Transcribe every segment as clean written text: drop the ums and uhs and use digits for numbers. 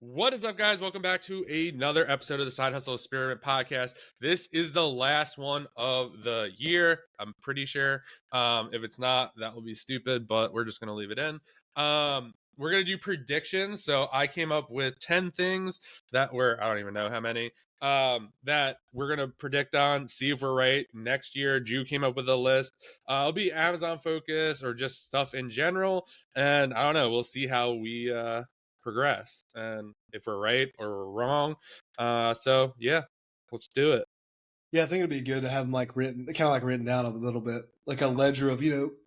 What is up, guys? Welcome back to another episode of the Side Hustle Experiment podcast. This is the last one of the year, I'm pretty sure. If it's not, that will be stupid, but we're just going to leave it in. We're going to do predictions. So I came up with 10 things that were, I don't even know how many, that we're going to predict on, see if we're right next year. Drew came up with a list. It'll be Amazon focus or just stuff in general. And I don't know, we'll see how we progress and if we're right or we're wrong. So yeah, let's do it. Yeah, I think it'd be good to have them written down a little bit, like a ledger of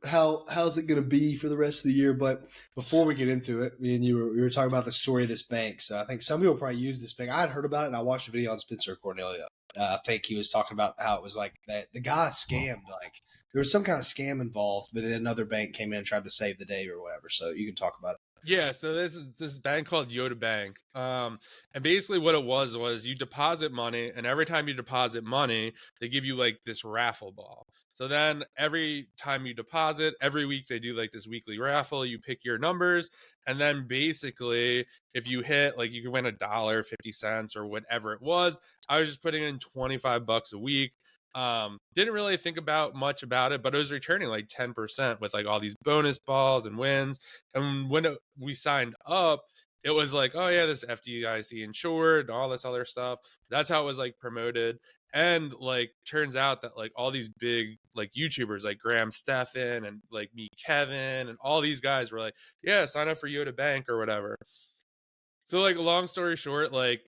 how's it going to be for the rest of the year. But before we get into it, me and we were talking about the story of this bank. So I think some people probably use this bank. I had heard about it, and I watched a video on Spencer Cornelia. I think he was talking about how it was like that the guy scammed, like there was some kind of scam involved, but then another bank came in and tried to save the day or whatever. So you can talk about it. Yeah, so this is this bank called Yoda Bank. And basically what it was you deposit money, and every time you deposit money, they give you like this raffle ball. So then every time you deposit, every week they do like this weekly raffle. You pick your numbers, and then basically if you hit, like, you can win $1.50 or whatever it was. I was just putting in $25 a week. Didn't really think about much about it, but it was returning like 10% with like all these bonus balls and wins. And when we signed up, it was like, oh yeah, this FDIC insured and all this other stuff. That's how it was like promoted. And like turns out that like all these big like YouTubers like Graham Stephan and like me Kevin and all these guys were like, yeah, sign up for Yoda Bank or whatever. So like long story short, like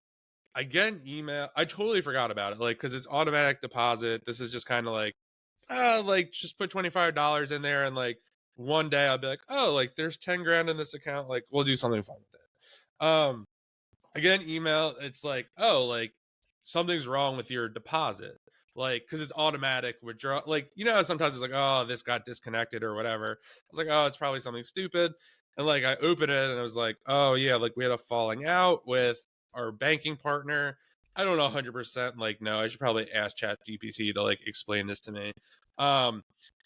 I get an email. I totally forgot about it, like, because it's automatic deposit. This is just kind of like just put $25 in there, and like one day I'll be like, oh, like there's 10 grand in this account. Like we'll do something fun with it. I get an email. It's like, oh, like something's wrong with your deposit, like because it's automatic withdraw. Like sometimes it's like, oh, this got disconnected or whatever. I was like, oh, it's probably something stupid. And like I open it and I was like, oh yeah, like we had a falling out with our banking partner. I don't know 100%. Like, no, I should probably ask Chat GPT to like explain this to me.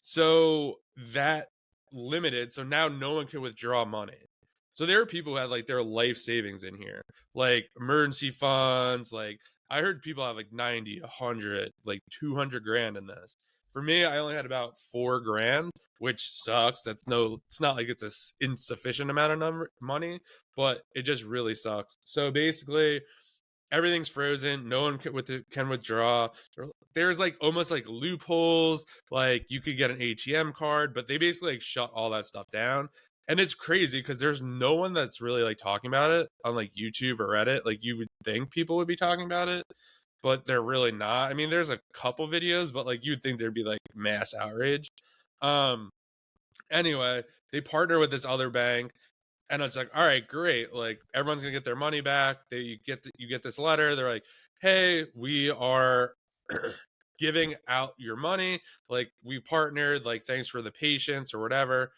So that limited. So now no one can withdraw money. So there are people who had like their life savings in here, like emergency funds. Like I heard people have like 90, 100, like 200 grand in this. For me, I only had about 4 grand, which sucks. It's not like it's a insufficient amount of money, but it just really sucks. So basically, everything's frozen. No one can withdraw. There's like almost like loopholes. Like you could get an ATM card, but they basically like shut all that stuff down. And it's crazy because there's no one that's really like talking about it on like YouTube or Reddit. Like you would think people would be talking about it, but they're really not. I mean, there's a couple videos, but like you'd think there'd be like mass outrage. Anyway, they partner with this other bank, and it's like, all right, great. Like everyone's gonna get their money back. You get this letter. They're like, hey, we are giving out your money. Like we partnered. Like thanks for the patience or whatever.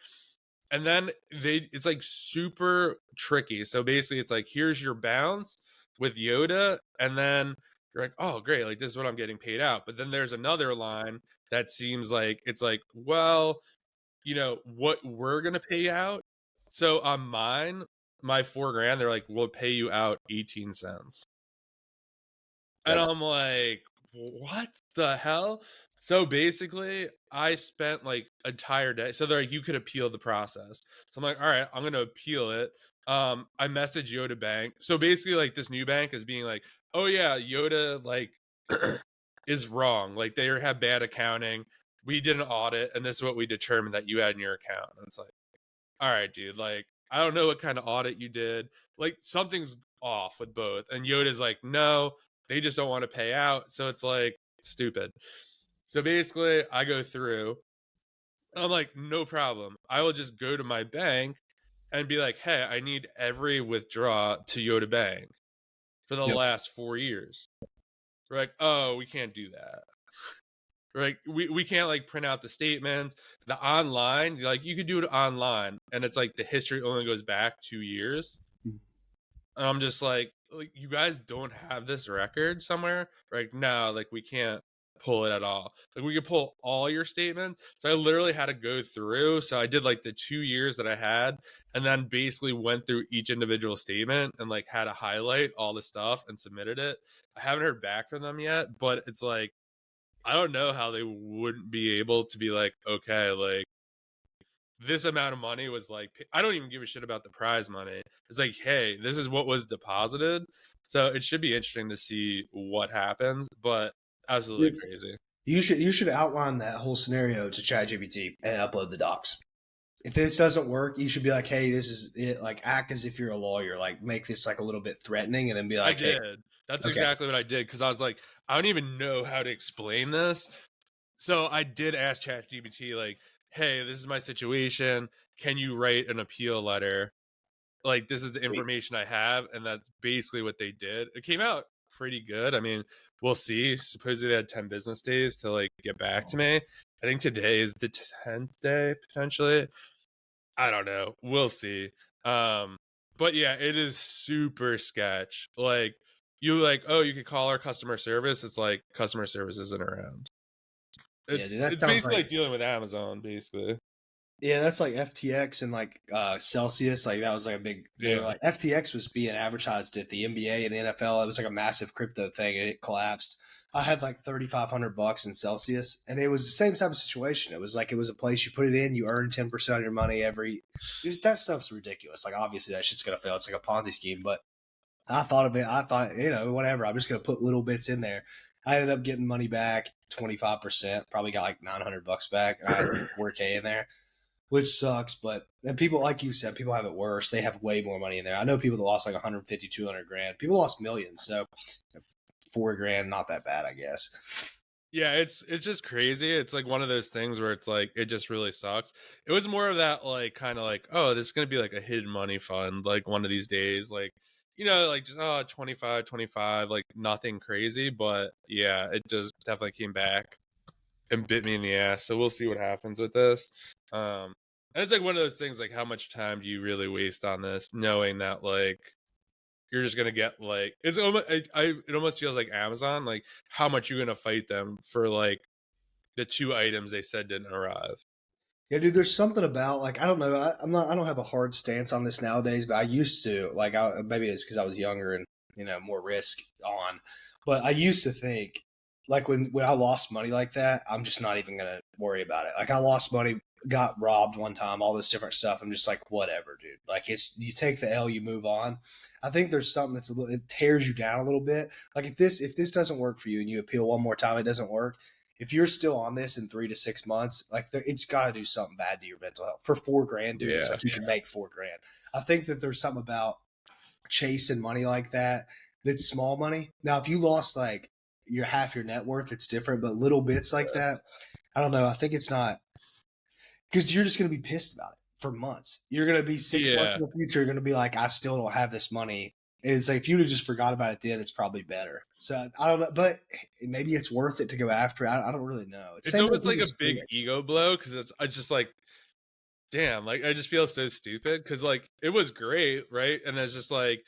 And then it's like super tricky. So basically, it's like, here's your balance with Yoda, and then you're like, oh great, like this is what I'm getting paid out. But then there's another line that seems like it's like, well, what we're gonna pay out. So on mine, my 4 grand, they're like, we'll pay you out 18 cents. And I'm like, what the hell? So basically, I spent like entire day. So they're like, you could appeal the process. So I'm like, all right, I'm gonna appeal it. I message Yoda Bank. So basically, like this new bank is being like, oh yeah, Yoda like is wrong. Like they have bad accounting. We did an audit, and this is what we determined that you had in your account. And it's like, all right, dude, like I don't know what kind of audit you did. Like something's off with both. And Yoda's like, no, they just don't want to pay out. So it's like stupid. So basically, I go through. I'm like, no problem. I will just go to my bank and be like, hey, I need every withdraw to Yoda Bank for the last 4 years. We're like, oh, we can't do that. Right, we can't like print out the statements. The online, like you could do it online, and it's like the history only goes back 2 years. And I'm just like you guys don't have this record somewhere? Like no, like we can't pull it at all. Like we could pull all your statements. So I literally had to go through. So I did like the 2 years that I had, and then basically went through each individual statement and like had to highlight all the stuff and submitted it. I haven't heard back from them yet, but it's like I don't know how they wouldn't be able to be like, okay, like this amount of money was like, I don't even give a shit about the prize money. It's like, hey, this is what was deposited. So it should be interesting to see what happens, but absolutely crazy. You should outline that whole scenario to ChatGPT and upload the docs. If this doesn't work, you should be like, "Hey, this is it." Like, act as if you're a lawyer. Like, make this like a little bit threatening, and then be I like, "Hey, did. That's okay, exactly what I did because I was like, I don't even know how to explain this. So I did ask ChatGPT, like, hey, this is my situation. Can you write an appeal letter? Like, this is the sweet, information I have. And that's basically what they did. It came out pretty good. I mean, we'll see. Supposedly they had 10 business days to like get back to me. I think today is the 10th day, potentially. I don't know. We'll see. But yeah, it is super sketch. Like, you like, oh, you could call our customer service. It's like customer service isn't around. yeah, It's dude." That it's sounds basically like like dealing with Amazon, basically. yeah, that's like FTX and like Celsius. Like that was like a big. They were Yeah. like FTX was being advertised at the NBA and the NFL. It was like a massive crypto thing, and it collapsed. I had like $3,500 in Celsius, and it was the same type of situation. It was like it was a place you put it in, you earn 10% of your money every. That stuff's ridiculous. Like obviously that shit's gonna fail. It's like a Ponzi scheme, but I thought of it. I thought, whatever. I'm just gonna put little bits in there. I ended up getting money back, 25%. Probably got like $900 back, and I had 4K in there, which sucks. But and people, like you said, people have it worse. They have way more money in there. I know people that lost like 150, 200 grand. People lost millions. So 4 grand, not that bad, I guess. Yeah, it's just crazy. It's like one of those things where it's like it just really sucks. It was more of that like kind of like, oh, this is gonna be like a hidden money fund, like one of these days, like like just 25, 25, like nothing crazy. But yeah, it just definitely came back and bit me in the ass. So we'll see what happens with this. And it's like one of those things like how much time do you really waste on this, knowing that like you're just gonna get like it's almost it almost feels like Amazon, like how much you're gonna fight them for like the 2 items they said didn't arrive. Yeah, dude. There's something about like I don't know. I'm not. I don't have a hard stance on this nowadays, but I used to. Like, maybe it's because I was younger and more risk on. But I used to think like when I lost money like that, I'm just not even gonna worry about it. Like I lost money, got robbed one time, all this different stuff. I'm just like, whatever, dude. Like it's you take the L, you move on. I think there's something that's it tears you down a little bit. Like if this doesn't work for you and you appeal one more time, it doesn't work. If you're still on this in 3 to 6 months, like it's got to do something bad to your mental health. For 4 grand, dude, it's Yeah. like you can make 4 grand. I think that there's something about chasing money like that that's small money. Now, if you lost like your half your net worth, it's different. But little bits like that, I don't know. I think it's not because you're just going to be pissed about it for months. You're going to be 6 months Yeah. in the future. You're going to be like, I still don't have this money. And it's like if you'd have just forgot about it then, it's probably better. So I don't know, but maybe it's worth it to go after. I don't really know. It's Same with almost like people a big stealing. ego blow because it's just like, damn, like I just feel so stupid because like it was great, right? And it's just like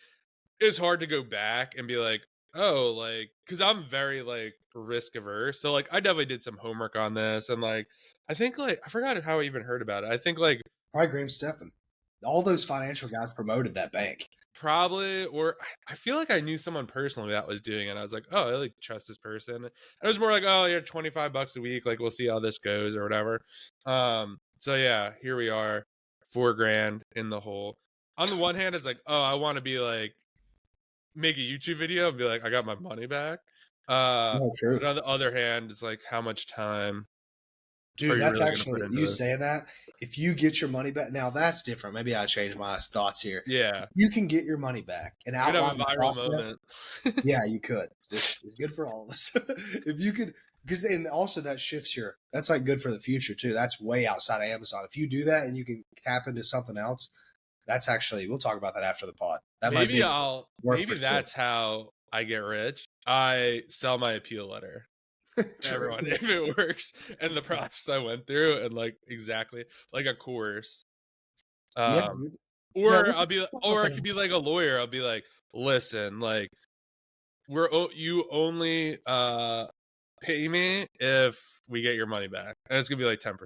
it's hard to go back and be like, oh, like because I'm very like risk averse. So like I definitely did some homework on this and like I think like I forgot how I even heard about it. I think like Probably Graham Stephan. All those financial guys promoted that bank. probably, or I feel like I knew someone personally that was doing it. I was like, oh, I like trust this person. And it was more like, oh, you're $25 a week. Like, we'll see how this goes or whatever. So yeah, here we are, 4 grand in the hole. On the one hand, it's like, oh, I want to be like, make a YouTube video and be like, I got my money back. No, true. But on the other hand, it's like, how much time are Dude, you that's really gonna actually put into you this? saying that. If you get your money back, now that's different. Maybe I changed my thoughts here. Yeah, You can get your money back and you could have a outline the viral process. moment. Yeah, you could. It's good for all of us. If you could, because and also that shifts your. That's like good for the future too. That's way outside of Amazon. If you do that and you can tap into something else, that's actually we'll talk about that after the pod. That might be worth Maybe pursuing. that's how I get rich. I sell my appeal letter to True. everyone if it works and the process I went through and like exactly like a course. Yeah, Um dude. Yeah, or we'll I'll be talk about or I that. could be like a lawyer. I'll be like, listen, like you only pay me if we get your money back, and it's gonna be like 10%.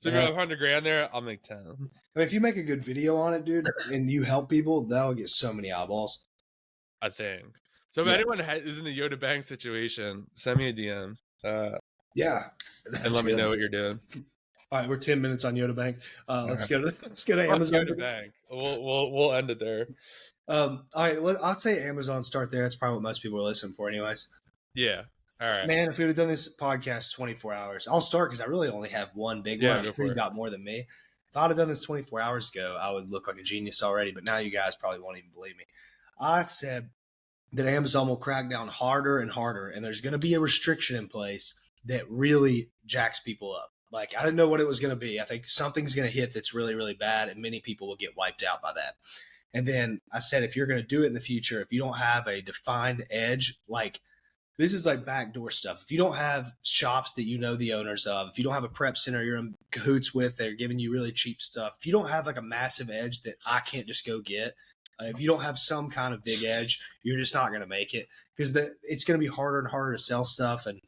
So if you have 100 grand there, I'll make 10. I mean, if you make a good video on it, dude, and you help people, that'll get so many eyeballs. I think. So if anyone is in the Yoda Bank situation, send me a DM. Yeah, and let me know what you're doing. All right, we're 10 minutes on Yoda Bank. Let's go to Amazon. Yoda Bank. We'll end it there. All right, well, I'd say Amazon start there. That's probably what most people are listening for, anyways. Yeah. All right. Man, if we would have done this podcast 24 hours, I'll start because I really only have one big one. I'm sure you got more than me. If I'd have done this 24 hours ago, I would look like a genius already, but now you guys probably won't even believe me. I said that Amazon will crack down harder and harder, and there's going to be a restriction in place that really jacks people up. Like, I didn't know what it was going to be. I think something's going to hit that's really, really bad, and many people will get wiped out by that. And then I said, if you're going to do it in the future, if you don't have a defined edge, like this is like backdoor stuff. If you don't have shops that you know the owners of, if you don't have a prep center you're in cahoots with, they're giving you really cheap stuff. If you don't have like a massive edge that I can't just go get, if you don't have some kind of big edge, you're just not going to make it because it's going to be harder and harder to sell stuff. And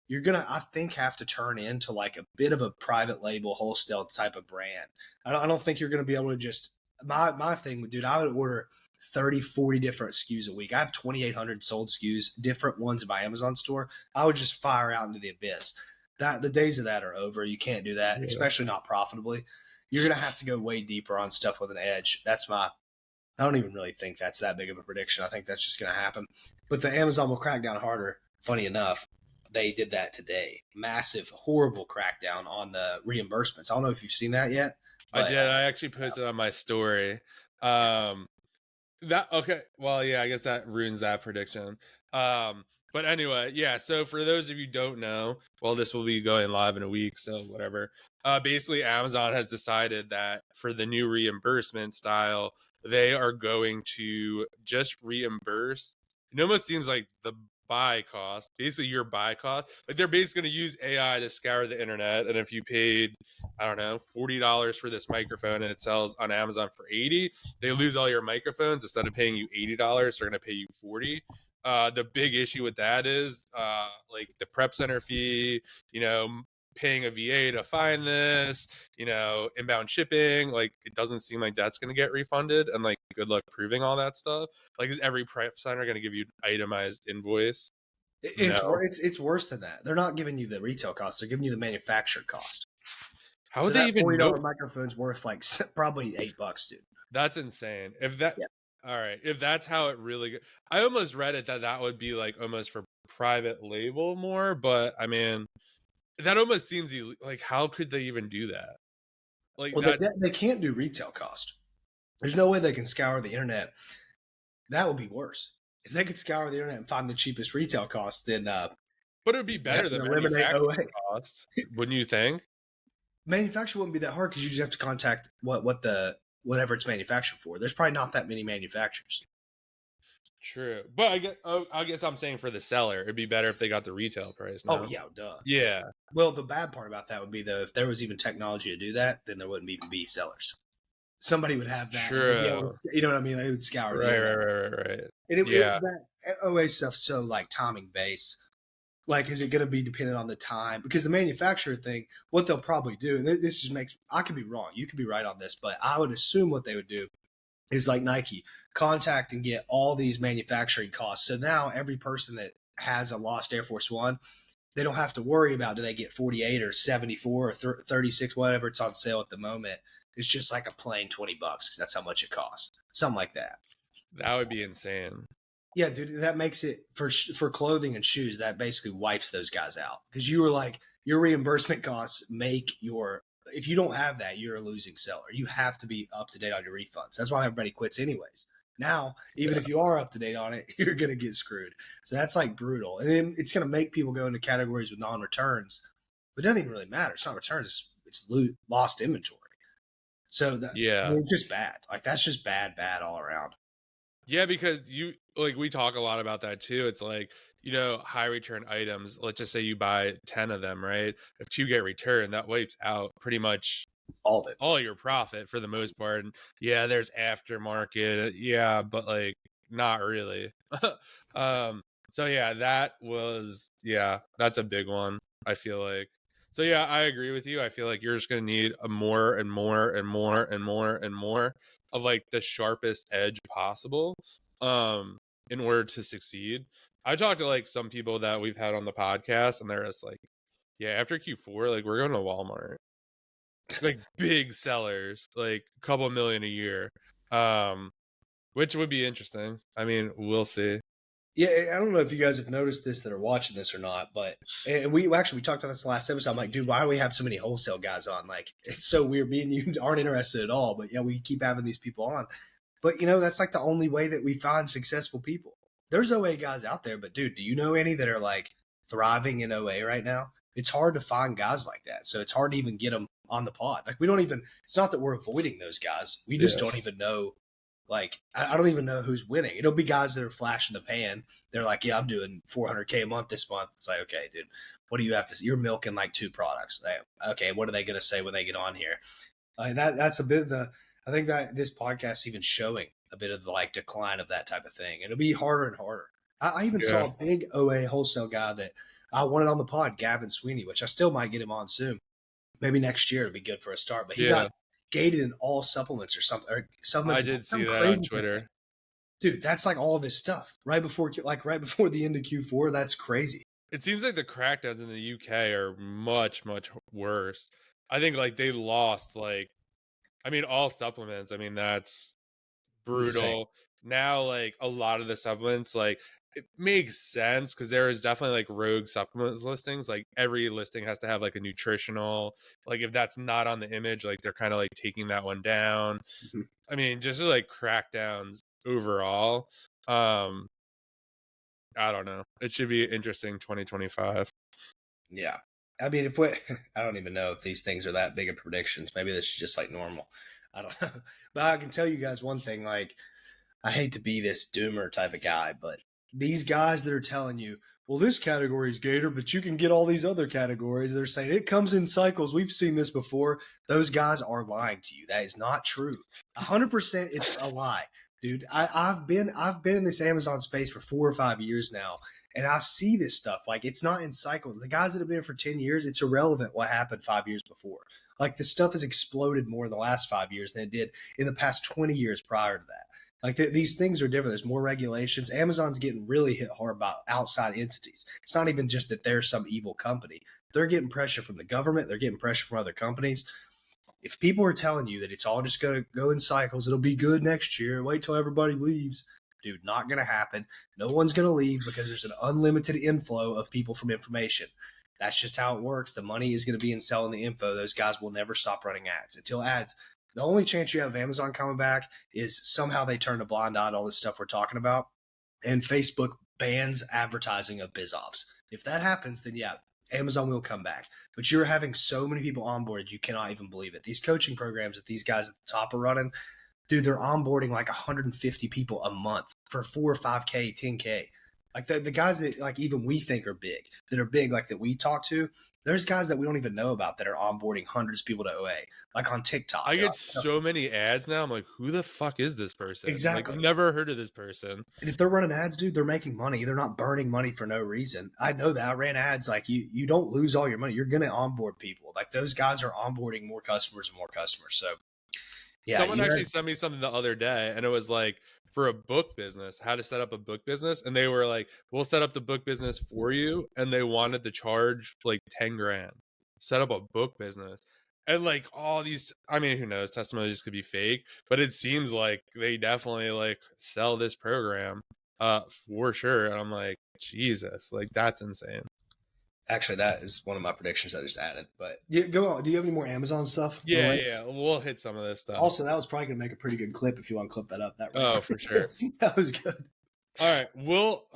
you're going to, I think, have to turn into like a bit of a private label wholesale type of brand. I don't think you're going to be able to just, my thing, dude, I would order 30, 40 different SKUs a week. I have 2,800 sold SKUs, different ones in my Amazon store. I would just fire out into the abyss. The days of that are over. You can't do that, especially not profitably. You're going to have to go way deeper on stuff with an edge. I don't even really think that's that big of a prediction. I think that's just going to happen. But the Amazon will crack down harder. Funny enough, they did that today. Massive, horrible crackdown on the reimbursements. I don't know if you've seen that yet. I did. I actually posted on my story. Okay. Well, yeah, I guess that ruins that prediction. But anyway, yeah. So for those of you who don't know, well, this will be going live in a week, so whatever. Basically, Amazon has decided that for the new reimbursement style, they are going to just reimburse. It almost seems like the buy cost, basically your buy cost. Like they're basically going to use AI to scour the internet, and if you paid, I don't know, $40 for this microphone and it sells on Amazon for $80, they lose all your microphones. Instead of paying you $80, they're going to pay you $40. The big issue with that is like the prep center fee, paying a VA to find this, inbound shipping. Like it doesn't seem like that's going to get refunded, and like good luck proving all that stuff. Like is every prep center going to give you an itemized invoice? It's worse than that. They're not giving you the retail cost. They're giving you the manufactured cost. How would they even know? $40 microphone's worth like probably $8, dude. That's insane. All right, if that's how it really I almost read it that would be like almost for private label more, but I mean that almost seems like how could they even do that? Like they can't do retail cost. There's no way they can scour the internet. That would be worse. If they could scour the internet and find the cheapest retail cost, then but it would be better than manufacturing costs, wouldn't you think? Manufacture wouldn't be that hard because you just have to contact whatever it's manufactured for. There's probably not that many manufacturers. True, but I guess I'm saying for the seller, it'd be better if they got the retail price. No? Oh yeah, duh. Yeah. Well, the bad part about that would be though, if there was even technology to do that, then there wouldn't even be sellers. Somebody would have that. True. You know what I mean? They would scour. Right. And that OA stuff's so like timing based. Like, is it going to be dependent on the time? Because the manufacturer thing, what they'll probably do, and this just makes, I could be wrong. You could be right on this, but I would assume what they would do is like Nike, contact and get all these manufacturing costs. So now every person that has a lost Air Force One, they don't have to worry about do they get 48 or 74 or 36, whatever it's on sale at the moment. It's just like a plain $20 because that's how much it costs. Something like that. That would be insane. Yeah, dude, that makes it for clothing and shoes. That basically wipes those guys out because you were like your reimbursement costs make if you don't have that, you're a losing seller. You have to be up to date on your refunds. That's why everybody quits anyways. Now, even if you are up to date on it, you're going to get screwed. So that's like brutal. And then it's going to make people go into categories with non-returns, but it doesn't even really matter. It's not returns. It's lost inventory. So it's just bad. Like that's just bad all around. Yeah, because we talk a lot about that too. It's like, high return items. Let's just say you buy 10 of them, right? If 2 get returned, that wipes out pretty much all of it, all your profit for the most part. And yeah, there's aftermarket. Yeah, but like not really. So yeah, that's a big one, I feel like. So yeah, I agree with you. I feel like you're just gonna need a more and more and more and more and more of like the sharpest edge possible um in order to succeed. I talked to like some people that we've had on the podcast and they're just like, yeah, after Q4, like we're going to Walmart. Like big sellers, like a couple million a year. Um which would be interesting. I mean, we'll see. Yeah, I don't know if you guys have noticed this that are watching this or not, but and we talked about this last episode. I'm like, dude, why do we have so many wholesale guys on? Like, it's so weird. Me and you aren't interested at all, but yeah, we keep having these people on. But that's like the only way that we find successful people. There's OA guys out there, but dude, do you know any that are like thriving in OA right now? It's hard to find guys like that, so it's hard to even get them on the pod. Like, we don't even. It's not that we're avoiding those guys. We just don't even know. Like, I don't even know who's winning. It'll be guys that are flashing the pan. They're like, yeah, I'm doing 400K a month this month. It's like, okay, dude, what do you have to? You're milking like 2 products. Like, okay, what are they going to say when they get on here? That's a bit of the. I think that this podcast is even showing a bit of the like decline of that type of thing. It'll be harder and harder. I even saw a big OA wholesale guy that I wanted on the pod, Gavin Sweeney, which I still might get him on soon. Maybe next year it'll be good for a start. But he got gated in all supplements or something. Or supplements. I did see that on Twitter. Dude, that's like all of his stuff right before the end of Q4. That's crazy. It seems like the crackdowns in the UK are much, much worse. I think like they lost all supplements. I mean, that's brutal. Insane. Now, like a lot of the supplements, like it makes sense because there is definitely like rogue supplements listings. Like every listing has to have like a nutritional. Like if that's not on the image, like they're kind of like taking that one down. Mm-hmm. I mean, just like crackdowns overall. I don't know. It should be interesting 2025. Yeah. I mean, I don't even know if these things are that big of predictions. Maybe this is just like normal. I don't know. But I can tell you guys one thing, like, I hate to be this doomer type of guy, but these guys that are telling you, well, this category is Gator, but you can get all these other categories. They're saying it comes in cycles. We've seen this before. Those guys are lying to you. That is not true. 100% it's a lie. Dude, I've been in this Amazon space for 4 or 5 years now, and I see this stuff. Like, it's not in cycles. The guys that have been for 10 years, it's irrelevant what happened 5 years before. Like, the stuff has exploded more in the last 5 years than it did in the past 20 years prior to that. Like, these things are different. There's more regulations. Amazon's getting really hit hard by outside entities. It's not even just that they're some evil company. They're getting pressure from the government. They're getting pressure from other companies. If people are telling you that it's all just going to go in cycles, it'll be good next year, wait till everybody leaves. Dude, not going to happen. No one's going to leave because there's an unlimited inflow of people from information. That's just how it works. The money is going to be in selling the info. Those guys will never stop running ads until ads. The only chance you have of Amazon coming back is somehow they turn a blind eye to all this stuff we're talking about, and Facebook bans advertising of BizOps. If that happens, then yeah, Amazon will come back. But you're having so many people onboarded, you cannot even believe it. These coaching programs that these guys at the top are running, dude, they're onboarding like 150 people a month for 4 or 5K, 10K. Like the guys that like even we think are big, like that we talk to, there's guys that we don't even know about that are onboarding hundreds of people to OA, like on TikTok. I get so many ads now. I'm like, who the fuck is this person? Exactly. Like, never heard of this person. And if they're running ads, dude, they're making money. They're not burning money for no reason. I know that. I ran ads. Like you don't lose all your money. You're going to onboard people. Like those guys are onboarding more customers and more customers. So yeah. Someone actually sent me something the other day and it was like, for a book business, how to set up a book business. And they were like, we'll set up the book business for you. And they wanted to charge like 10 grand, set up a book business. And like all these, I mean, who knows, testimonials could be fake, but it seems like they definitely like sell this program for sure. And I'm like, Jesus, like that's insane. Actually, that is one of my predictions I just added. But go on. Do you have any more Amazon stuff? Yeah. We'll hit some of this stuff. Also, that was probably going to make a pretty good clip if you want to clip that up. Oh, for sure. That was good. All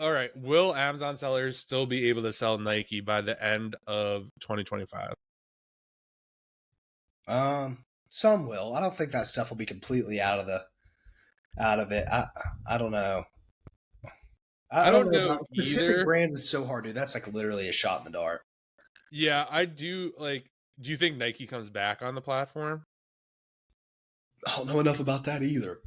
right. Will Amazon sellers still be able to sell Nike by the end of 2025? Some will. I don't think that stuff will be completely out of it. I don't know. I don't know specific brands. It's so hard, dude. That's like literally a shot in the dark. Yeah, I do. Like, do you think Nike comes back on the platform? I don't know enough about that either.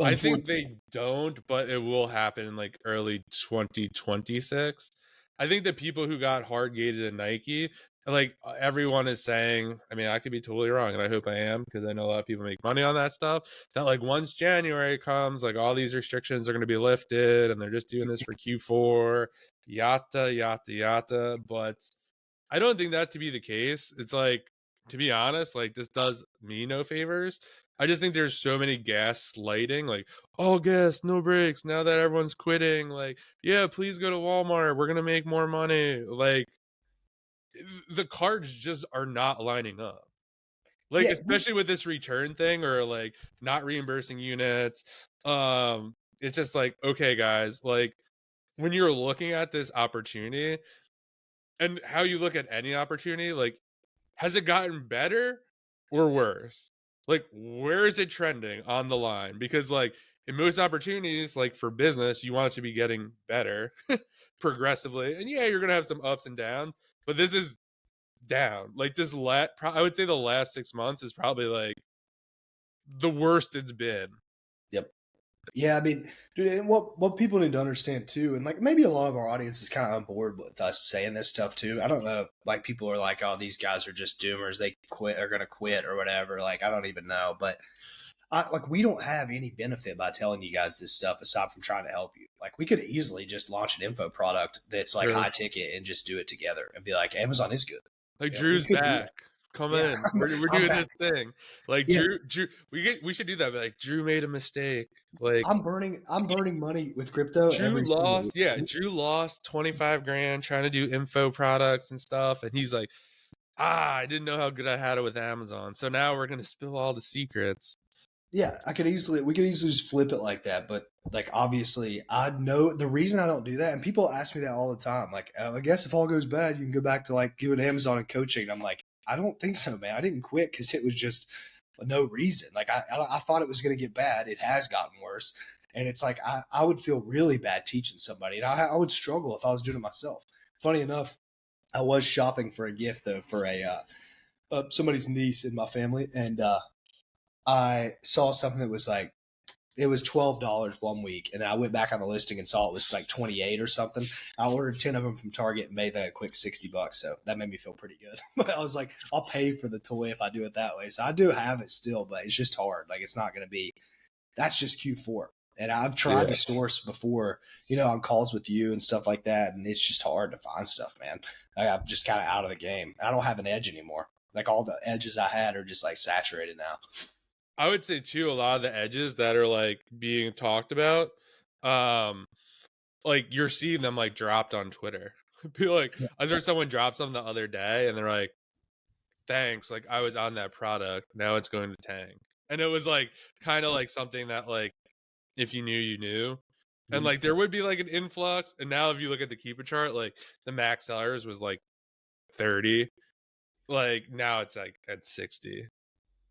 I think unfortunately. they don't, but it will happen in like early 2026. I think the people who got hard gated at Nike, like everyone is saying, I mean, I could be totally wrong, and I hope I am because I know a lot of people make money on that stuff. That like once January comes, like all these restrictions are going to be lifted, and they're just doing this for Q4, yada yada yada. But I don't think that to be the case. It's like, to be honest, like this does me no favors. I just think there's so many gaslighting, like all gas, no brakes. Now that everyone's quitting, like, yeah, please go to Walmart. We're gonna make more money. Like the cards just are not lining up. Like Yeah, especially with this return thing or like not reimbursing units. It's just like, okay, guys, like when you're looking at this opportunity and how you look at any opportunity, like has it gotten better or worse? Like, where is it trending on the line? Because, like, in most opportunities, like for business, you want it to be getting better progressively. And yeah, you're gonna have some ups and downs, but this is down. Like this, I would say the last 6 months is probably like the worst it's been. yep. Yeah, I mean, dude, and what people need to understand too, and like maybe a lot of our audience is kind of on board with us saying this stuff too. I don't know, like people are like, oh, these guys are just doomers. They quit, are going to quit or whatever. Like I don't even know, but like we don't have any benefit by telling you guys this stuff aside from trying to help you. Like we could easily just launch an info product that's like Sure. high ticket and just do it together and be like, Amazon is good. Like Yeah, we Drew's could do that. back. Come Yeah, in. We're I'm doing back. this thing. Like Yeah, Drew. We should do that. Be like Drew made a mistake. Like I'm burning money with crypto Drew every single lost, week. yeah, Drew lost 25 grand trying to do info products and stuff. And he's like, I didn't know how good I had it with Amazon. So now we're going to spill all the secrets. Yeah, we could easily just flip it like that. But like, obviously, I know the reason I don't do that, and people ask me that all the time. Like, I guess if all goes bad, you can go back to like giving Amazon and coaching. And I'm like, I don't think so, man. I didn't quit because it was just no reason. Like, I thought it was going to get bad. It has gotten worse, and it's like I would feel really bad teaching somebody, and I would struggle if I was doing it myself. Funny enough, I was shopping for a gift though for a somebody's niece in my family, and I saw something that was like it was $12 one week, and then I went back on the listing and saw it was like 28 or something. I ordered 10 of them from Target and made that a quick $60, so that made me feel pretty good. But I was like, I'll pay for the toy if I do it that way. So I do have it still, but it's just hard. Like it's not going to be. That's just Q4, and I've tried to source before, on calls with you and stuff like that, and it's just hard to find stuff, man. I'm just kind of out of the game. I don't have an edge anymore. Like all the edges I had are just like saturated now. I would say too, a lot of the edges that are like being talked about, um, like you're seeing them like dropped on Twitter. Be like, Yeah. I heard someone drop something the other day, and they're like, "Thanks, like I was on that product. Now it's going to tank." And it was like kind of like something that like if you knew, you knew. And Mhm. like there would be like an influx. And now if you look at the Keeper chart, like the max sellers was like 30. Like now it's like at 60.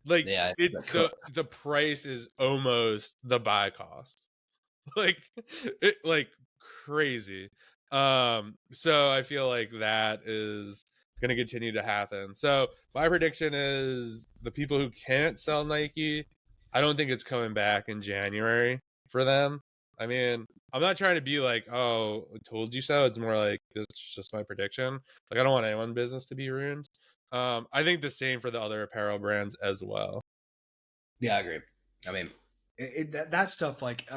Like Yeah, the price is almost the buy cost. Like it like crazy. So I feel like that is going to continue to happen. So my prediction is the people who can't sell Nike, I don't think it's coming back in January for them. I mean, I'm not trying to be like, oh, I told you so. It's more like this is just my prediction. Like I don't want anyone's business to be ruined. I think the same for the other apparel brands as well. Yeah, I agree. I mean, that stuff, like,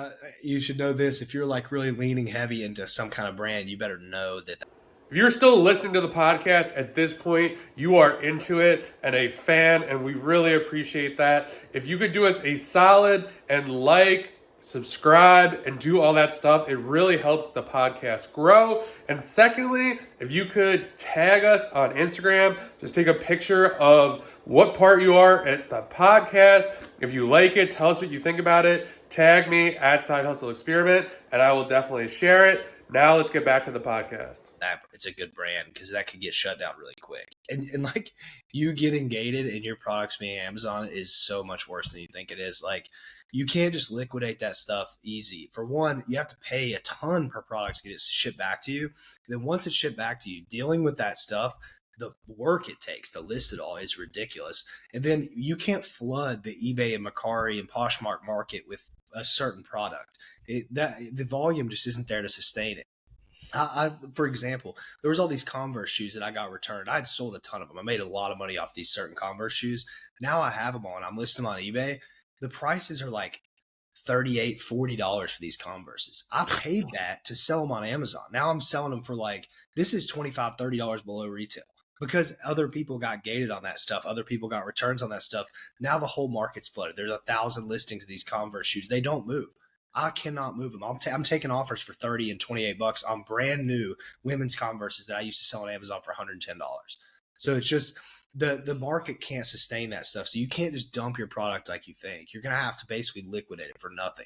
you should know this. If you're like really leaning heavy into some kind of brand, you better know that. If you're still listening to the podcast at this point, you are into it and a fan, and we really appreciate that. If you could do us a solid and like, subscribe, and do all that stuff, it really helps the podcast grow. And secondly, if you could tag us on Instagram, just take a picture of what part you are at the podcast. If you like it, tell us what you think about it. Tag me at Side Hustle Experiment, and I will definitely share it. Now let's get back to the podcast. That it's a good brand because that could get shut down really quick. And like you getting gated and your products being Amazon is so much worse than you think it is. Like you can't just liquidate that stuff easy. For one, you have to pay a ton per product to get it shipped back to you. And then once it's shipped back to you, dealing with that stuff, the work it takes to list it all is ridiculous. And then you can't flood the eBay and Mercari and Poshmark market with a certain product. The volume just isn't there to sustain it. For example, there was all these Converse shoes that I got returned. I had sold a ton of them. I made a lot of money off these certain Converse shoes. Now I have them on. I'm listing them on eBay. The prices are like $38, $40 for these Converses. I paid that to sell them on Amazon. Now I'm selling them for like, this is $25, $30 below retail because other people got gated on that stuff. Other people got returns on that stuff. Now the whole market's flooded. There's 1,000 listings of these Converse shoes. They don't move. I cannot move them. I'm taking offers for $30 and $28 on brand new women's Converses that I used to sell on Amazon for $110. So it's just the market can't sustain that stuff. So you can't just dump your product like you think. You're going to have to basically liquidate it for nothing.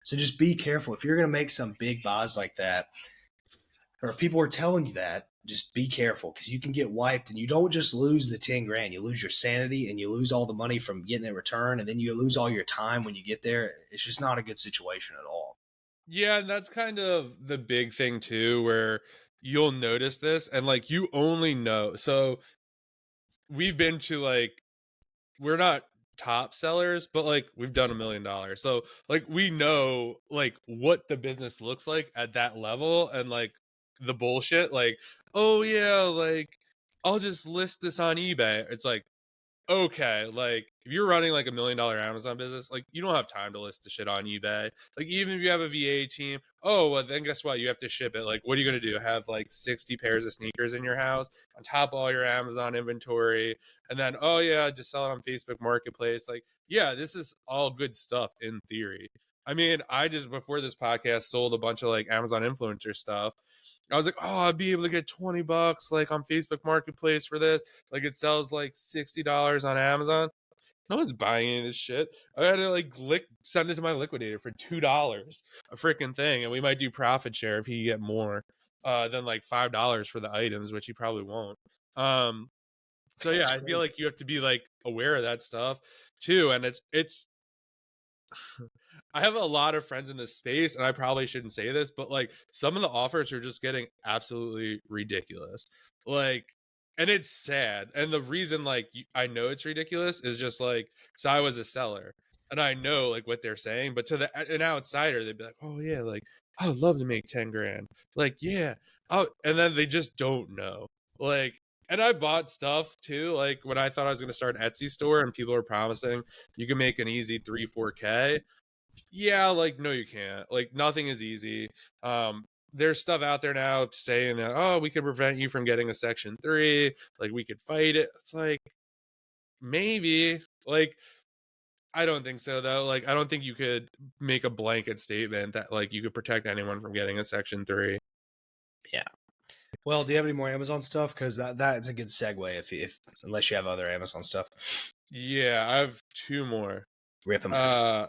So just be careful. If you're going to make some big buys like that, or if people are telling you that, just be careful because you can get wiped and you don't just lose the 10 grand. You lose your sanity and you lose all the money from getting a return, and then you lose all your time when you get there. It's just not a good situation at all. Yeah, and that's kind of the big thing too, where you'll notice this and like you only know. So we've been to like, we're not top sellers, but like we've done $1 million. So like we know like what the business looks like at that level, and like the bullshit, like, oh yeah, like I'll just list this on eBay. It's like, okay, like if you're running like $1 million Amazon business, like you don't have time to list the shit on eBay. Like even if you have a VA team, oh well, then guess what? You have to ship it. Like, what are you gonna do? Have like 60 pairs of sneakers in your house on top of all your Amazon inventory, and then oh yeah, just sell it on Facebook Marketplace. Like, yeah, this is all good stuff in theory. I mean, I just before this podcast sold a bunch of like Amazon influencer stuff. I was like, oh, I'd be able to get $20 like on Facebook Marketplace for this. Like it sells like $60 on Amazon. No one's buying any of this shit. I had to like send it to my liquidator for $2 a freaking thing, and we might do profit share if he get more than like $5 for the items, which he probably won't. So yeah, I feel like you have to be like aware of that stuff too, and it's I have a lot of friends in this space, and I probably shouldn't say this, but like some of the offers are just getting absolutely ridiculous. Like, and it's sad. And the reason, like, I know it's ridiculous is just like, so I was a seller and I know like what they're saying, but to an outsider, they'd be like, oh yeah, like I would love to make 10 grand. Like, yeah. Oh, and then they just don't know. Like, and I bought stuff too. Like when I thought I was going to start an Etsy store and people were promising you can make an easy 3-4K. Yeah, like no you can't. Like nothing is easy. There's stuff out there now saying that, oh, we could prevent you from getting a section 3, like we could fight it. It's like maybe, like I don't think so though. Like I don't think you could make a blanket statement that like you could protect anyone from getting a section 3. Yeah. Well, do you have any more Amazon stuff? Because that's a good segue if unless you have other Amazon stuff. Yeah, I have 2 more. Rip them.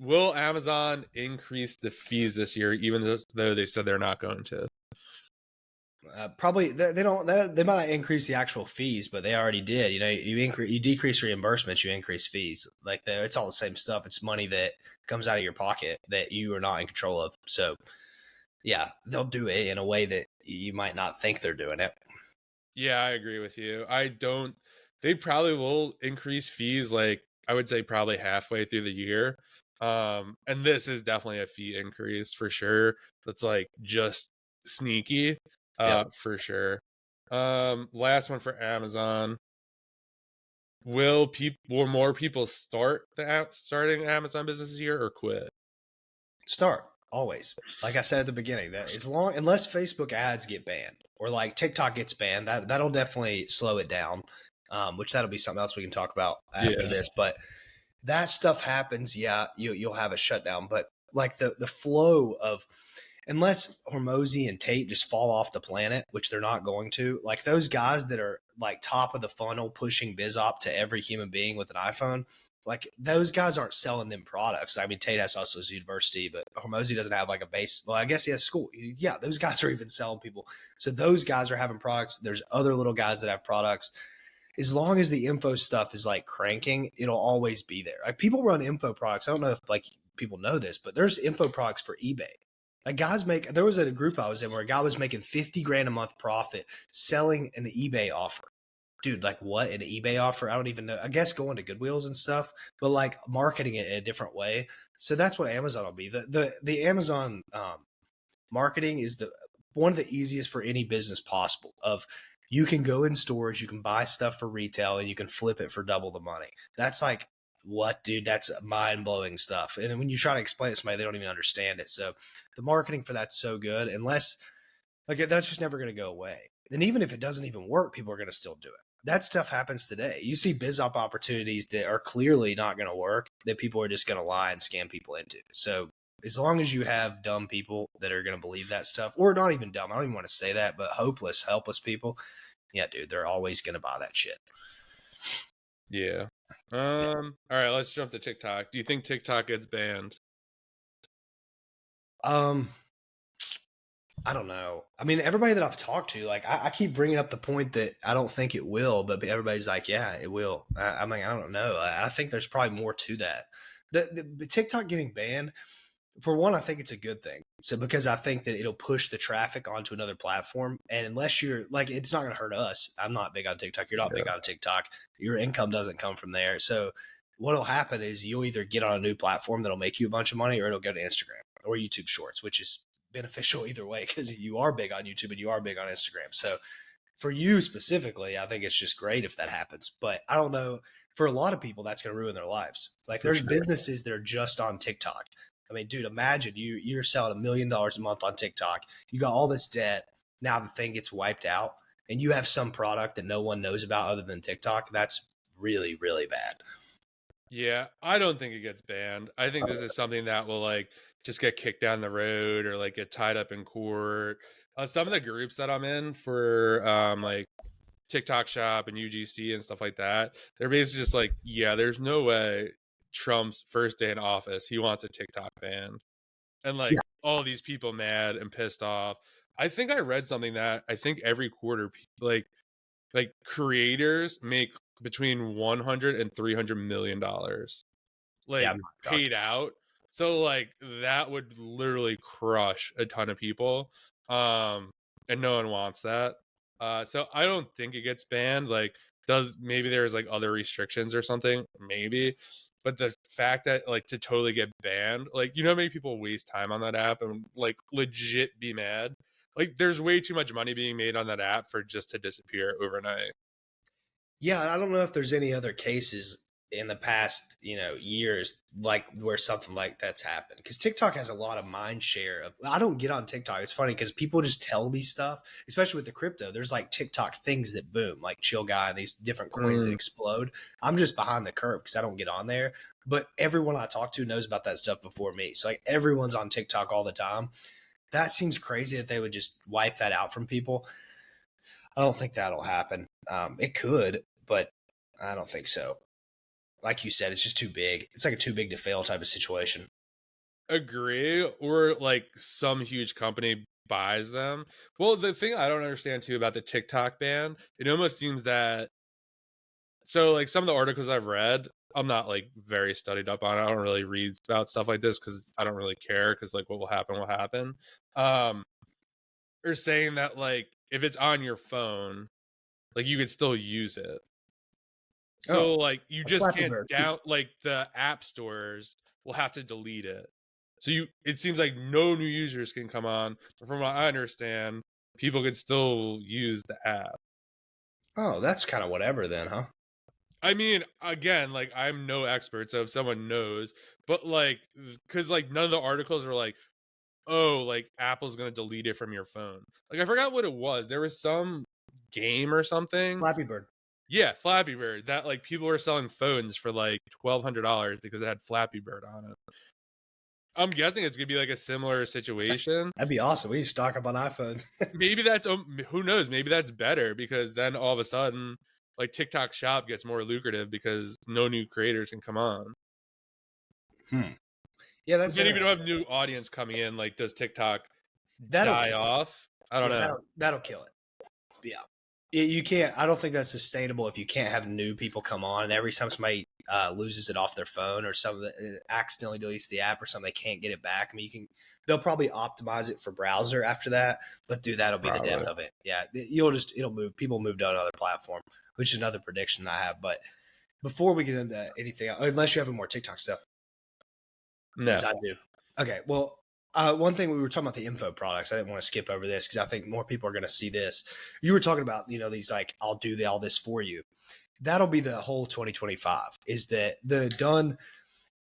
Will Amazon increase the fees this year, even though they said they're not going to? Probably they don't. They might not increase the actual fees, but they already did. You know, you decrease reimbursements, you increase fees. Like it's all the same stuff. It's money that comes out of your pocket that you are not in control of. So, yeah, they'll do it in a way that you might not think they're doing it. Yeah, I agree with you. They probably will increase fees, like I would say probably halfway through the year. And this is definitely a fee increase for sure. That's like just sneaky, for sure. Last one for Amazon. Will more people starting Amazon businesses here or quit? Start always. Like I said at the beginning, that unless Facebook ads get banned or like TikTok gets banned, that'll definitely slow it down. Which that'll be something else we can talk about after this. But that stuff happens, yeah, you'll have a shutdown. But like the flow of, unless Hormozy and Tate just fall off the planet, which they're not going to, like those guys that are like top of the funnel pushing BizOp to every human being with an iPhone, like those guys aren't selling them products. I mean, Tate has Hustlers University, but Hormozy doesn't have like a base. Well, I guess he has school. Yeah, those guys are even selling people. So those guys are having products. There's other little guys that have products. As long as the info stuff is like cranking, it'll always be there. Like people run info products. I don't know if like people know this, but there's info products for eBay. Like guys there was a group I was in where a guy was making 50 grand a month profit selling an eBay offer. Dude, like what? An eBay offer? I don't even know. I guess going to Goodwills and stuff, but like marketing it in a different way. So that's what Amazon will be. The Amazon marketing is one of the easiest for any business possible. Of you can go in stores, you can buy stuff for retail, and you can flip it for double the money. That's like, what, dude? That's mind blowing stuff. And when you try to explain it to somebody, they don't even understand it. So the marketing for that's so good, unless like that's just never going to go away. And even if it doesn't even work, people are going to still do it. That stuff happens today. You see biz op opportunities that are clearly not going to work, that people are just going to lie and scam people into. So as long as you have dumb people that are going to believe that stuff, or not even dumb, I don't even want to say that, but hopeless, helpless people, yeah, dude, they're always going to buy that shit. Yeah. All right, let's jump to TikTok. Do you think TikTok gets banned? I don't know. I mean, everybody that I've talked to, like, I keep bringing up the point that I don't think it will, but everybody's like, yeah, it will. I mean, I don't know. I think there's probably more to that. The TikTok getting banned, for one, I think it's a good thing. So because I think that it'll push the traffic onto another platform, and unless you're like, it's not going to hurt us. I'm not big on TikTok. You're not big on TikTok. Your income doesn't come from there. So what'll happen is you'll either get on a new platform that'll make you a bunch of money, or it'll go to Instagram or YouTube Shorts, which is beneficial either way because you are big on YouTube and you are big on Instagram. So for you specifically, I think it's just great if that happens. But I don't know, for a lot of people, that's going to ruin their lives. Like there's businesses that are just on TikTok. I mean, dude, imagine you're selling $1 million a month on TikTok. You got all this debt. Now the thing gets wiped out and you have some product that no one knows about other than TikTok. That's really, really bad. Yeah, I don't think it gets banned. I think this is something that will like just get kicked down the road or like get tied up in court. Some of the groups that I'm in for like TikTok Shop and UGC and stuff like that, they're basically just like, yeah, there's no way Trump's first day in office he wants a TikTok ban, and like all these people mad and pissed off. I think I read something that I think every quarter like creators make between 100 and 300 million dollars like paid out. So like that would literally crush a ton of people, and no one wants that. So I don't think it gets banned. Like, does maybe there's like other restrictions or something, maybe, but the fact that like to totally get banned, like, you know how many people waste time on that app and like legit be mad. Like there's way too much money being made on that app for just to disappear overnight. Yeah, I don't know if there's any other cases in the past, years like where something like that's happened. Because TikTok has a lot of mind share of. I don't get on TikTok. It's funny because people just tell me stuff, especially with the crypto. There's like TikTok things that boom, like Chill Guy and these different coins that explode. I'm just behind the curve because I don't get on there. But everyone I talk to knows about that stuff before me. So like everyone's on TikTok all the time. That seems crazy that they would just wipe that out from people. I don't think that'll happen. It could, but I don't think so. Like you said, it's just too big. It's like a too big to fail type of situation. Agree. Or like some huge company buys them. Well, the thing I don't understand too about the TikTok ban, it almost seems that, so like some of the articles I've read, I'm not like very studied up on it. I don't really read about stuff like this because I don't really care, because like what will happen will happen. Are saying that like if it's on your phone, like you could still use it. So like you just can't down, like the app stores will have to delete it. So it seems like no new users can come on, but from what I understand, people could still use the app. Oh, that's kind of whatever then, huh? I mean, again, like I'm no expert, so if someone knows, but like, because like none of the articles are like, oh, like Apple's gonna delete it from your phone. Like I forgot what it was. There was some game or something. Flappy Bird. Yeah, Flappy Bird. That like people were selling phones for like $1,200 because it had Flappy Bird on it. I'm guessing it's gonna be like a similar situation. That'd be awesome. We need to stock up on iPhones. Maybe that's, who knows? Maybe that's better, because then all of a sudden, like TikTok Shop gets more lucrative because no new creators can come on. Yeah, that's. Then even if you have new audience coming in, like does TikTok die off? I don't know. That'll kill it. Yeah. You can't. I don't think that's sustainable if you can't have new people come on, and every time somebody loses it off their phone or something, accidentally deletes the app or something, they can't get it back. I mean, they'll probably optimize it for browser after that, but dude, that'll be the death of it. Yeah, it'll move. People move to another platform, which is another prediction I have. But before we get into anything, unless you have more TikTok stuff. No. Because I do. Okay, well, one thing we were talking about the info products. I didn't want to skip over this because I think more people are going to see this. You were talking about, these like, I'll do all this for you. That'll be the whole 2025 is that the done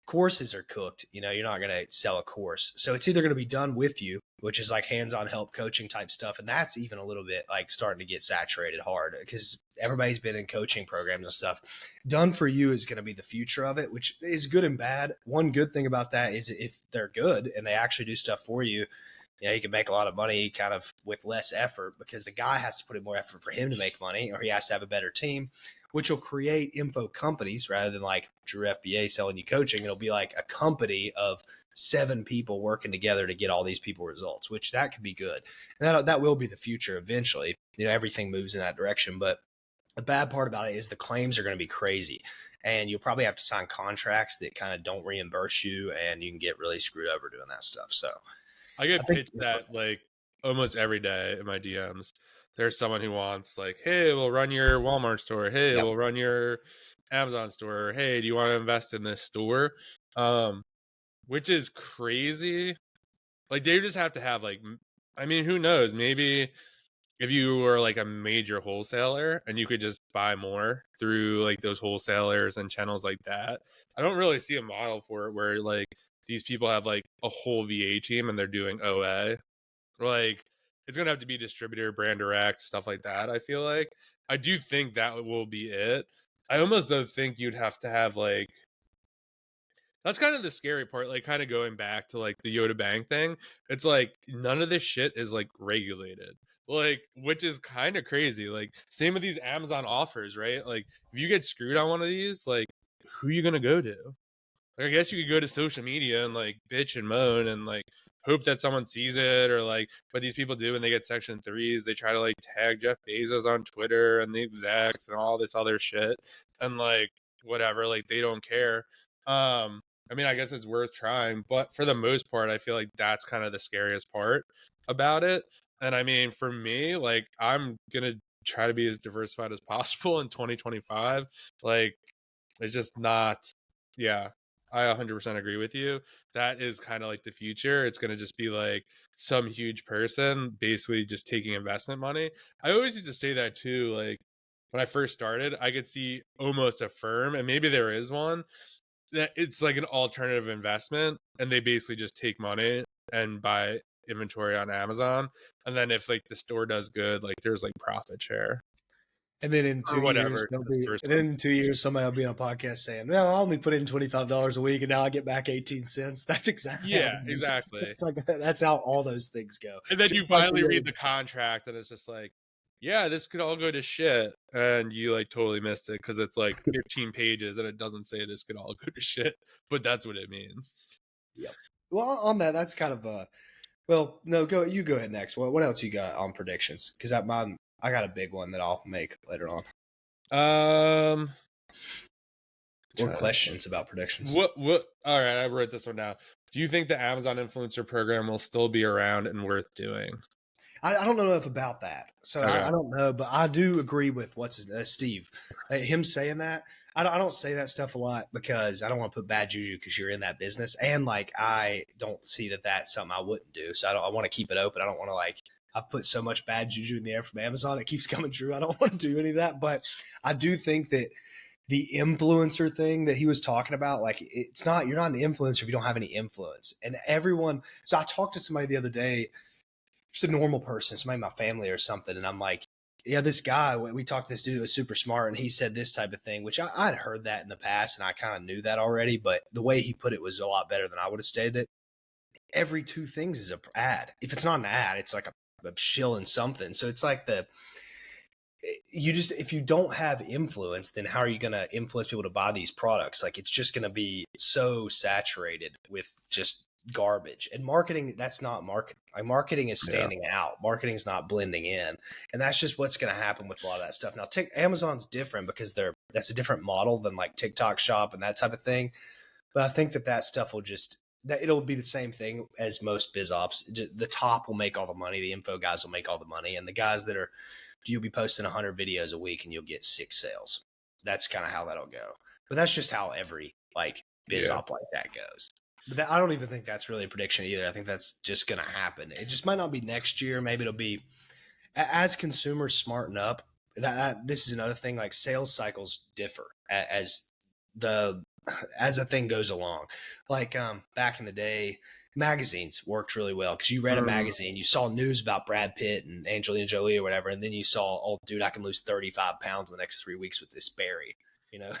courses are cooked. You're not going to sell a course. So it's either going to be done with you, which is like hands-on help coaching type stuff. And that's even a little bit like starting to get saturated hard because everybody's been in coaching programs and stuff. Done for you is going to be the future of it, which is good and bad. One good thing about that is if they're good and they actually do stuff for you, you can make a lot of money kind of with less effort because the guy has to put in more effort for him to make money, or he has to have a better team, which will create info companies rather than like Drew FBA selling you coaching. It'll be like a company of 7 people working together to get all these people results, which that could be good. And that will be the future eventually. Everything moves in that direction. But the bad part about it is the claims are going to be crazy. And you'll probably have to sign contracts that kind of don't reimburse you, and you can get really screwed over doing that stuff. So I get pitched that like almost every day in my DMs. There's someone who wants like, hey, we'll run your Walmart store. Hey, we'll run your Amazon store. Hey, do you want to invest in this store? Which is crazy. Like they just have to have like, I mean, who knows? Maybe if you were like a major wholesaler and you could just buy more through like those wholesalers and channels like that. I don't really see a model for it where like these people have like a whole VA team and they're doing OA. Like it's gonna have to be distributor, brand direct, stuff like that. I feel like I do think that will be it. I almost don't think you'd have to have like that's kind of the scary part, like kind of going back to like the Yoda Bank thing. It's like none of this shit is like regulated. Like, which is kind of crazy. Like, same with these Amazon offers, right? Like, if you get screwed on one of these, like, who are you gonna go to? Like, I guess you could go to social media and like bitch and moan and like hope that someone sees it, or like what these people do when they get section 3s, they try to like tag Jeff Bezos on Twitter and the execs and all this other shit and like whatever, like they don't care. I mean, I guess it's worth trying, but for the most part, I feel like that's kind of the scariest part about it. And I mean, for me, like I'm gonna try to be as diversified as possible in 2025. Like it's just not, yeah, I 100% agree with you. That is kind of like the future. It's going to just be like some huge person basically just taking investment money. I always used to say that too. Like when I first started, I could see almost a firm, and maybe there is one, that it's like an alternative investment. And they basically just take money and buy inventory on Amazon. And then if like the store does good, like there's like profit share. And then in Or 2 whatever. years, somebody will be on a podcast saying, "Well, I only put in $25 a week, and now I get back 18 cents." That's exactly Yeah, exactly. It's like that's how all those things go. And then Just you like finally read the contract, and it's just like, yeah, this could all go to shit, and you like totally missed it because it's like 15 pages, and it doesn't say this could all go to shit, but that's what it means. Yep. Well, on that, that's kind of well, no, you go ahead next. What else you got on predictions? Because I got a big one that I'll make later on. Or questions about predictions. What? All right, I wrote this one down. Do you think the Amazon influencer program will still be around and worth doing? I don't know enough about that, so Okay. I don't know. But I do agree with Steve, him saying that. I don't say that stuff a lot because I don't want to put bad juju because you're in that business, and like I don't see that that's something I wouldn't do. So I want to keep it open. I don't want to like I've put so much bad juju in the air from Amazon, it keeps coming true. I don't want to do any of that, but I do think that the influencer thing that he was talking about, like it's not, you're not an influencer if you don't have any influence. And everyone, so I talked to somebody the other day, just a normal person, somebody in my family or something, and I'm like, yeah, this guy, we talked to this dude who was super smart, and he said this type of thing, which I'd heard that in the past, and I kind of knew that already, but the way he put it was a lot better than I would have stated it. Every 2 things is an ad. If it's not an ad, it's like a shill in something. So it's like if you don't have influence, then how are you going to influence people to buy these products? Like it's just going to be so saturated with just garbage. And marketing, that's not marketing. Like marketing is standing out. Marketing is not blending in. And that's just what's going to happen with a lot of that stuff. Now, Amazon's different because that's a different model than like TikTok Shop and that type of thing. But I think that stuff will it'll be the same thing as most biz ops. The top will make all the money. The info guys will make all the money. And the guys you'll be posting 100 videos a week and you'll get 6 sales. That's kind of how that'll go. But that's just how every like biz op like that goes. But I don't even think that's really a prediction either. I think that's just going to happen. It just might not be next year. Maybe it'll be as consumers smarten up. This is another thing. Like sales cycles differ the as a thing goes along. Like back in the day, magazines worked really well because you read a magazine, you saw news about Brad Pitt and Angelina Jolie or whatever, and then you saw, oh, dude, I can lose 35 pounds in the next 3 weeks with this berry.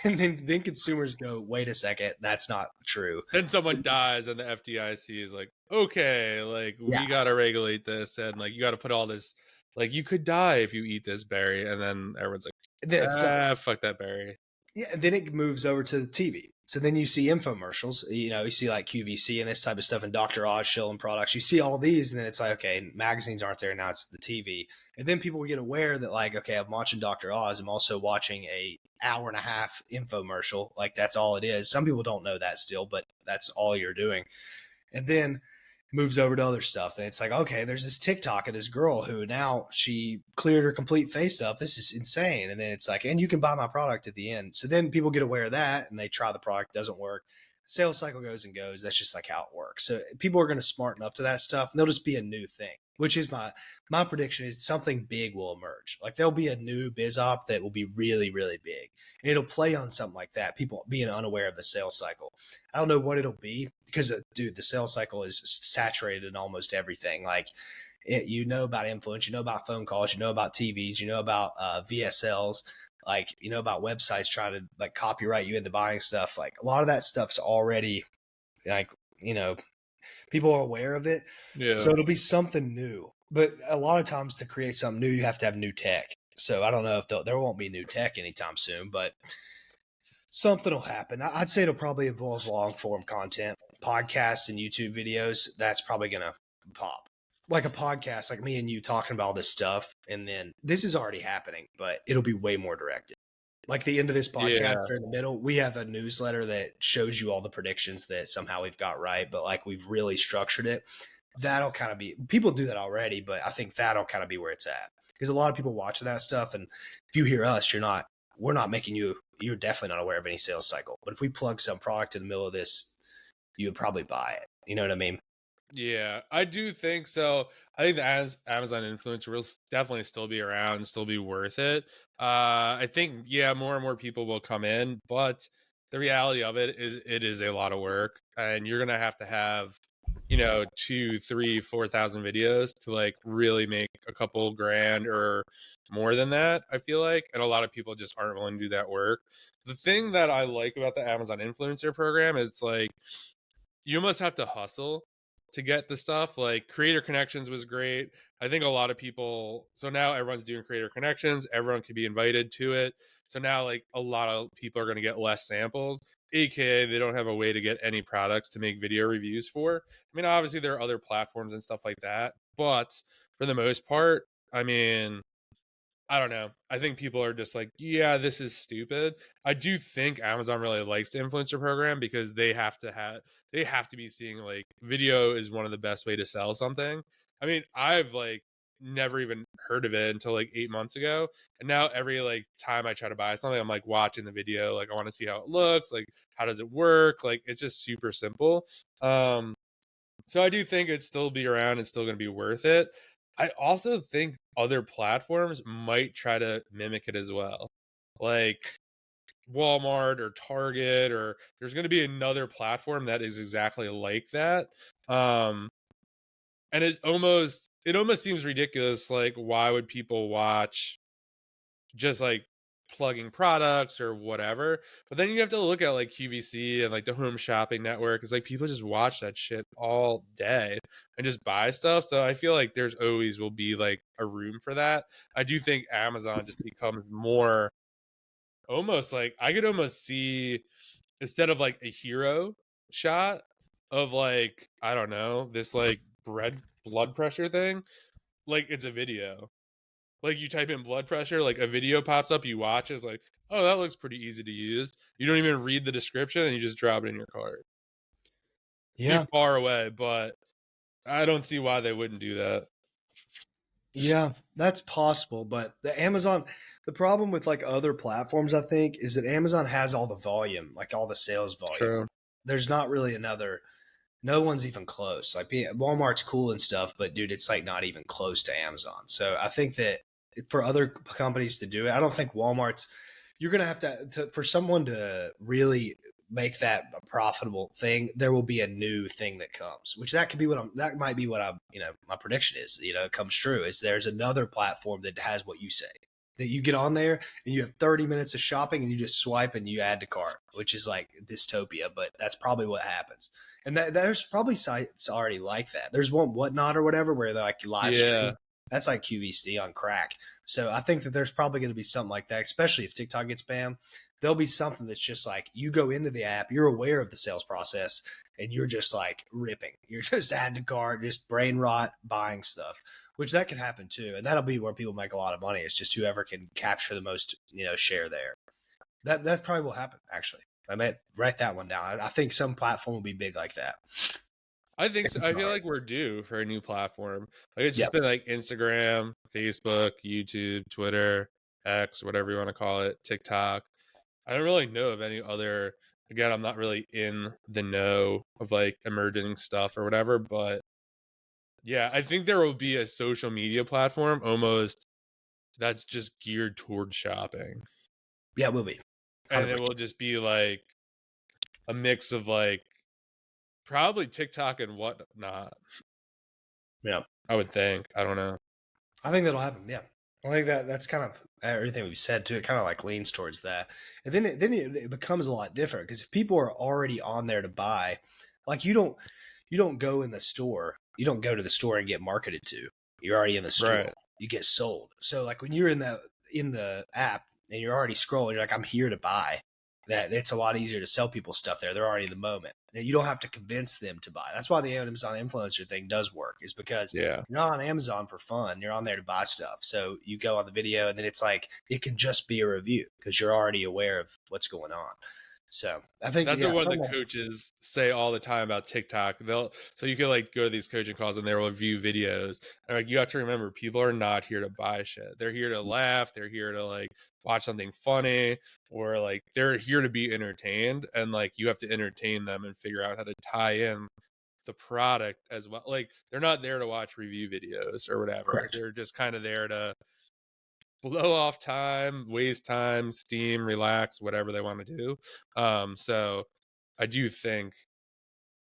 And then consumers go, wait a second, that's not true. Then someone dies and the FDIC is like, okay, like we got to regulate this, and like you got to put all this, like you could die if you eat this berry, and then everyone's like, fuck that berry. Yeah, and then it moves over to the TV. So then you see infomercials, you see like QVC and this type of stuff, and Dr. Oz shilling products. You see all these, and then it's like, okay, magazines aren't there now; it's the TV. And then people get aware that, like, okay, I'm watching Dr. Oz. I'm also watching a hour and a half infomercial. Like that's all it is. Some people don't know that still, but that's all you're doing. And then moves over to other stuff. And it's like, okay, there's this TikTok of this girl who now she cleared her complete face up. This is insane. And then it's like, and you can buy my product at the end. So then people get aware of that and they try the product, doesn't work. Sales cycle goes and goes. That's just like how it works. So people are going to smarten up to that stuff and they'll just be a new thing, which is my prediction is something big will emerge. Like there'll be a new biz op that will be really, really big. And it'll play on something like that. People being unaware of the sales cycle. I don't know what it'll be because, dude, the sales cycle is saturated in almost everything. Like, about influence, about phone calls, about TVs, about VSLs, like, about websites trying to like copyright you into buying stuff. Like a lot of that stuff's already like, people are aware of it. Yeah. So it'll be something new. But a lot of times to create something new, you have to have new tech. So I don't know if there won't be new tech anytime soon, but something will happen. I'd say it'll probably involve long form content, podcasts and YouTube videos. That's probably going to pop. Like a podcast, like me and you talking about all this stuff. And then this is already happening, but it'll be way more directed. Like the end of this podcast or in the middle, we have a newsletter that shows you all the predictions that somehow we've got right, but like we've really structured it. That'll kind of be, people do that already, but I think that'll kind of be where it's at. Because a lot of people watch that stuff. And if you hear us, we're not making you're definitely not aware of any sales cycle. But if we plug some product in the middle of this, you would probably buy it. You know what I mean? Yeah, I do think so. I think the Amazon influencer will definitely still be around, still be worth it. I think, yeah, more and more people will come in, but the reality of it is a lot of work, and you're gonna have to have, 2, 3, 4,000 videos to like really make a couple grand or more than that, I feel like. And a lot of people just aren't willing to do that work. The thing that I like about the Amazon influencer program is like you almost have to hustle to get the stuff. Like creator connections was great. I think a lot of people, so now everyone's doing creator connections, everyone can be invited to it. So now like a lot of people are going to get less samples, aka they don't have a way to get any products to make video reviews for. I mean, obviously there are other platforms and stuff like that, but for the most part, I mean, I don't know. I think people are just like, yeah, this is stupid. I do think Amazon really likes the influencer program because they have to be seeing like video is one of the best way to sell something. I mean, I've like never even heard of it until like 8 months ago. And now every like time I try to buy something, I'm like watching the video, like I want to see how it looks, like how does it work? Like it's just super simple. So I do think it'd still be around. It's still going to be worth it. I also think other platforms might try to mimic it as well. Like Walmart or Target, or there's going to be another platform that is exactly like that. And it almost seems ridiculous. Like, why would people watch just like plugging products or whatever? But then you have to look at like QVC and like the Home Shopping Network. It's like people just watch that shit all day and just buy stuff. So I feel like there's always will be like a room for that. I do think Amazon just becomes more almost like I could almost see, instead of like a hero shot of like, I don't know, this like blood pressure thing, like it's a video. Like you type in blood pressure, like a video pops up, you watch it, it's like, oh, that looks pretty easy to use. You don't even read the description and you just drop it in your cart. Yeah. Be far away, but I don't see why they wouldn't do that. Yeah, that's possible. But the problem with like other platforms, I think, is that Amazon has all the volume, like all the sales volume. True. There's not really another No one's even close. Like Walmart's cool and stuff, but dude, it's like not even close to Amazon. So I think that for other companies to do it, I don't think Walmart's. You're gonna have to for someone to really make that a profitable thing. There will be a new thing that comes, which that could be that might be what my prediction is. It comes true. Is there's another platform that has what you say, that you get on there and you have 30 minutes of shopping and you just swipe and you add to cart, which is like dystopia, but that's probably what happens. And there's probably sites already like that. There's one Whatnot or whatever where they're like live Yeah. stream. That's like QVC on crack. So I think that there's probably going to be something like that, especially if TikTok gets banned. There'll be something that's just like you go into the app, you're aware of the sales process, and you're just like ripping. You're just adding to cart, just brain rot, buying stuff, which that could happen too. And that'll be where people make a lot of money. It's just whoever can capture the most, share there. That probably will happen, actually. I might write that one down. I think some platform will be big like that. I think so. I feel like we're due for a new platform. Like it's just Yep. been like Instagram, Facebook, YouTube, Twitter, X, whatever you want to call it, TikTok. I don't really know of any other. Again, I'm not really in the know of like emerging stuff or whatever, but yeah, I think there will be a social media platform almost that's just geared towards shopping. Yeah, it will be. And it 100%. will just be like a mix of like probably TikTok and whatnot. Yeah. I would think. I don't know. I think that'll happen. Yeah. I think that's kind of everything we've said too. It kind of like leans towards that. And then it becomes a lot different because if people are already on there to buy, like you don't go in the store. You don't go to the store and get marketed to. You're already in the store. Right. You get sold. So like when you're in the app and you're already scrolling, you're like, I'm here to buy. That it's a lot easier to sell people stuff there. They're already in the moment. You don't have to convince them to buy. That's why the Amazon influencer thing does work, is because Yeah. you're not on Amazon for fun. You're on there to buy stuff. So you go on the video and then it's like, it can just be a review because you're already aware of what's going on. So I think that's what one of the coaches say all the time about TikTok. So you can like go to these coaching calls and they'll review videos. And like you have to remember, people are not here to buy shit. They're here to laugh. They're here to like watch something funny, or like they're here to be entertained. And like you have to entertain them and figure out how to tie in the product as well. Like they're not there to watch review videos or whatever. Correct. They're just kind of there to blow off time, waste time, steam, relax, whatever they want to do. So I do think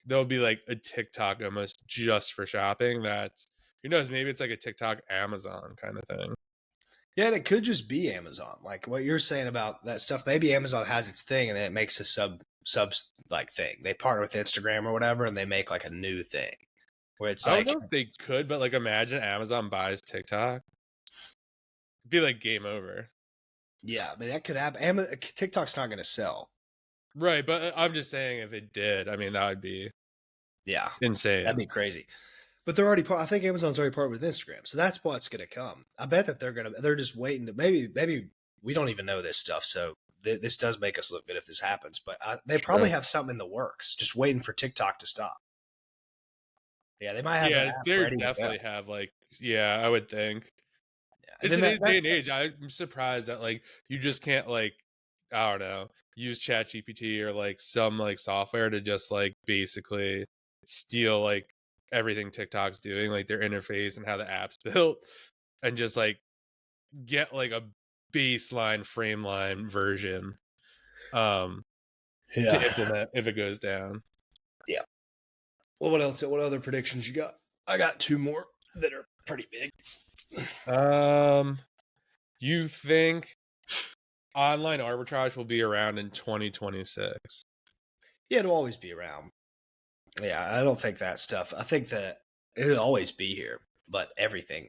there'll be like a TikTok almost just for shopping. That's, who knows, maybe it's like a TikTok Amazon kind of thing. Yeah, and it could just be Amazon. Like what you're saying about that stuff. Maybe Amazon has its thing and then it makes a sub like thing. They partner with Instagram or whatever and they make like a new thing where it's I like, don't know if they could, but like imagine Amazon buys TikTok. It'd be like game over. yeah, I mean, that could happen. TikTok's not going to sell. Right, but I'm just saying if it did, I mean, that would be insane. That'd be crazy. But they're already I think Amazon's already partnered with Instagram, so that's what's going to come. I bet that they're just waiting to maybe we don't even know this stuff, so this does make us look good if this happens. But they probably have something in the works, just waiting for TikTok to stop. Yeah, they might have. Yeah, they definitely have like, yeah, I would think. Yeah. It's today's day and age. I'm surprised that like you just can't like, I don't know, use ChatGPT or like some like software to just like basically steal like everything TikTok's doing, like their interface and how the app's built, and just like get like a baseline frameline version to implement if it goes down. Yeah. Well, what else? What other predictions you got? I got two more that are pretty big. You think online arbitrage will be around in 2026? Yeah, it'll always be around. Yeah, I don't think that stuff. I think that it'll always be here, but everything,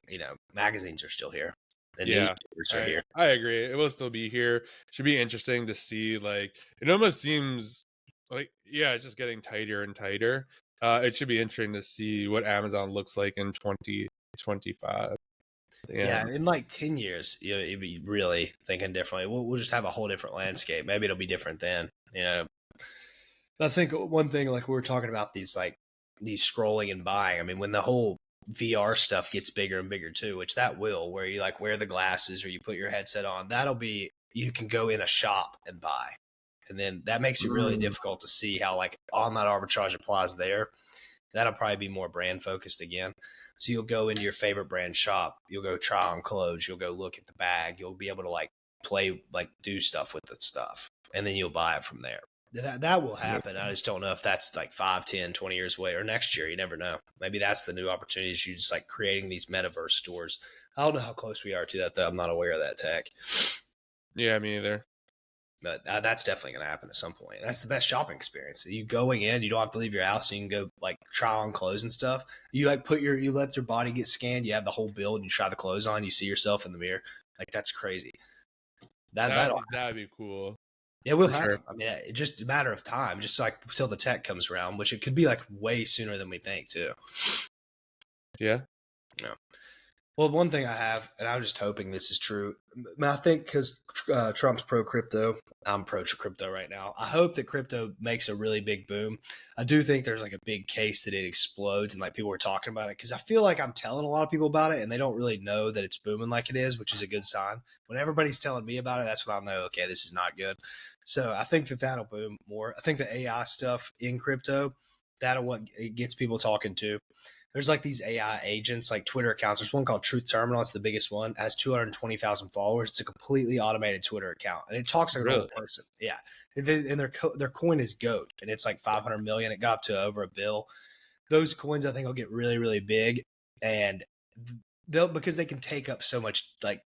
magazines are still here. The newspapers are here. I agree. It will still be here. It should be interesting to see. Like, it almost seems like, yeah, it's just getting tighter and tighter. It should be interesting to see what Amazon looks like in 2025. Yeah, in like 10 years, you'd be really thinking differently. We'll just have a whole different landscape. Maybe it'll be different then. I think one thing, like we were talking about these scrolling and buying. I mean, when the whole VR stuff gets bigger and bigger too, which that will, where you like wear the glasses or you put your headset on, you can go in a shop and buy. And then that makes it really difficult to see how like on that arbitrage applies there. That'll probably be more brand focused again. So you'll go into your favorite brand shop. You'll go try on clothes. You'll go look at the bag. You'll be able to like play, like do stuff with the stuff. And then you'll buy it from there. That will happen. I just don't know if that's like 5, 10, 20 years away or next year. You never know. Maybe that's the new opportunities. You just like creating these metaverse stores. I don't know how close we are to that, though. I'm not aware of that tech. Yeah, me either. But that's definitely going to happen at some point. That's the best shopping experience. You going in, you don't have to leave your house. You can go like try on clothes and stuff. You like you let your body get scanned. You have the whole build. You try the clothes on. You see yourself in the mirror. Like that's crazy. That'd be cool. It will happen. Sure. I mean, it's just a matter of time, just like until the tech comes around, which it could be like way sooner than we think too. Yeah. Yeah. Well, one thing I have, and I'm just hoping this is true. I think because Trump's pro-crypto, I'm pro-crypto right now. I hope that crypto makes a really big boom. I do think there's like a big case that it explodes and like people are talking about it because I feel like I'm telling a lot of people about it and they don't really know that it's booming like it is, which is a good sign. When everybody's telling me about it, that's when I know, okay, this is not good. So I think that that'll boom more. I think the AI stuff in crypto, that'll what it gets people talking to. There's like these AI agents, like Twitter accounts. There's one called Truth Terminal. It's the biggest one. It has 220,000 followers. It's a completely automated Twitter account, and it talks like a real person. Yeah, and their coin is GOAT, and it's like 500 million. It got up to over $1 billion. Those coins, I think, will get really, really big, and because they can take up so much like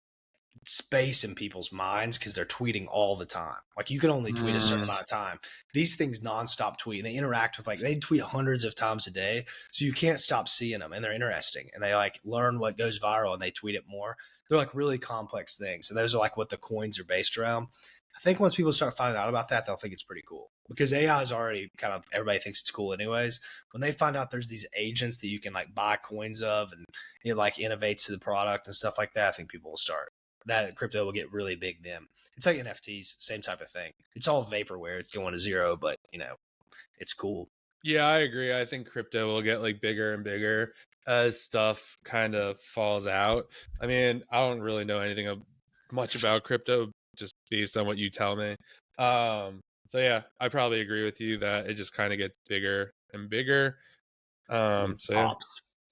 space in people's minds because they're tweeting all the time. Like you can only tweet a certain amount of time. These things nonstop tweet and they interact with they tweet hundreds of times a day. So you can't stop seeing them and they're interesting and they like learn what goes viral and they tweet it more. They're like really complex things. And those are like what the coins are based around. I think once people start finding out about that, they'll think it's pretty cool because AI is already kind of, everybody thinks it's cool anyways. When they find out there's these agents that you can like buy coins of and it like innovates to the product and stuff like that, I think people will start. That crypto will get really big then. It's like NFTs, same type of thing. It's all vaporware. It's going to zero, but it's cool. Yeah, I agree. I think crypto will get like bigger and bigger as stuff kind of falls out. I mean, I don't really know anything much about crypto just based on what you tell me. So yeah, I probably agree with you that it just kind of gets bigger and bigger.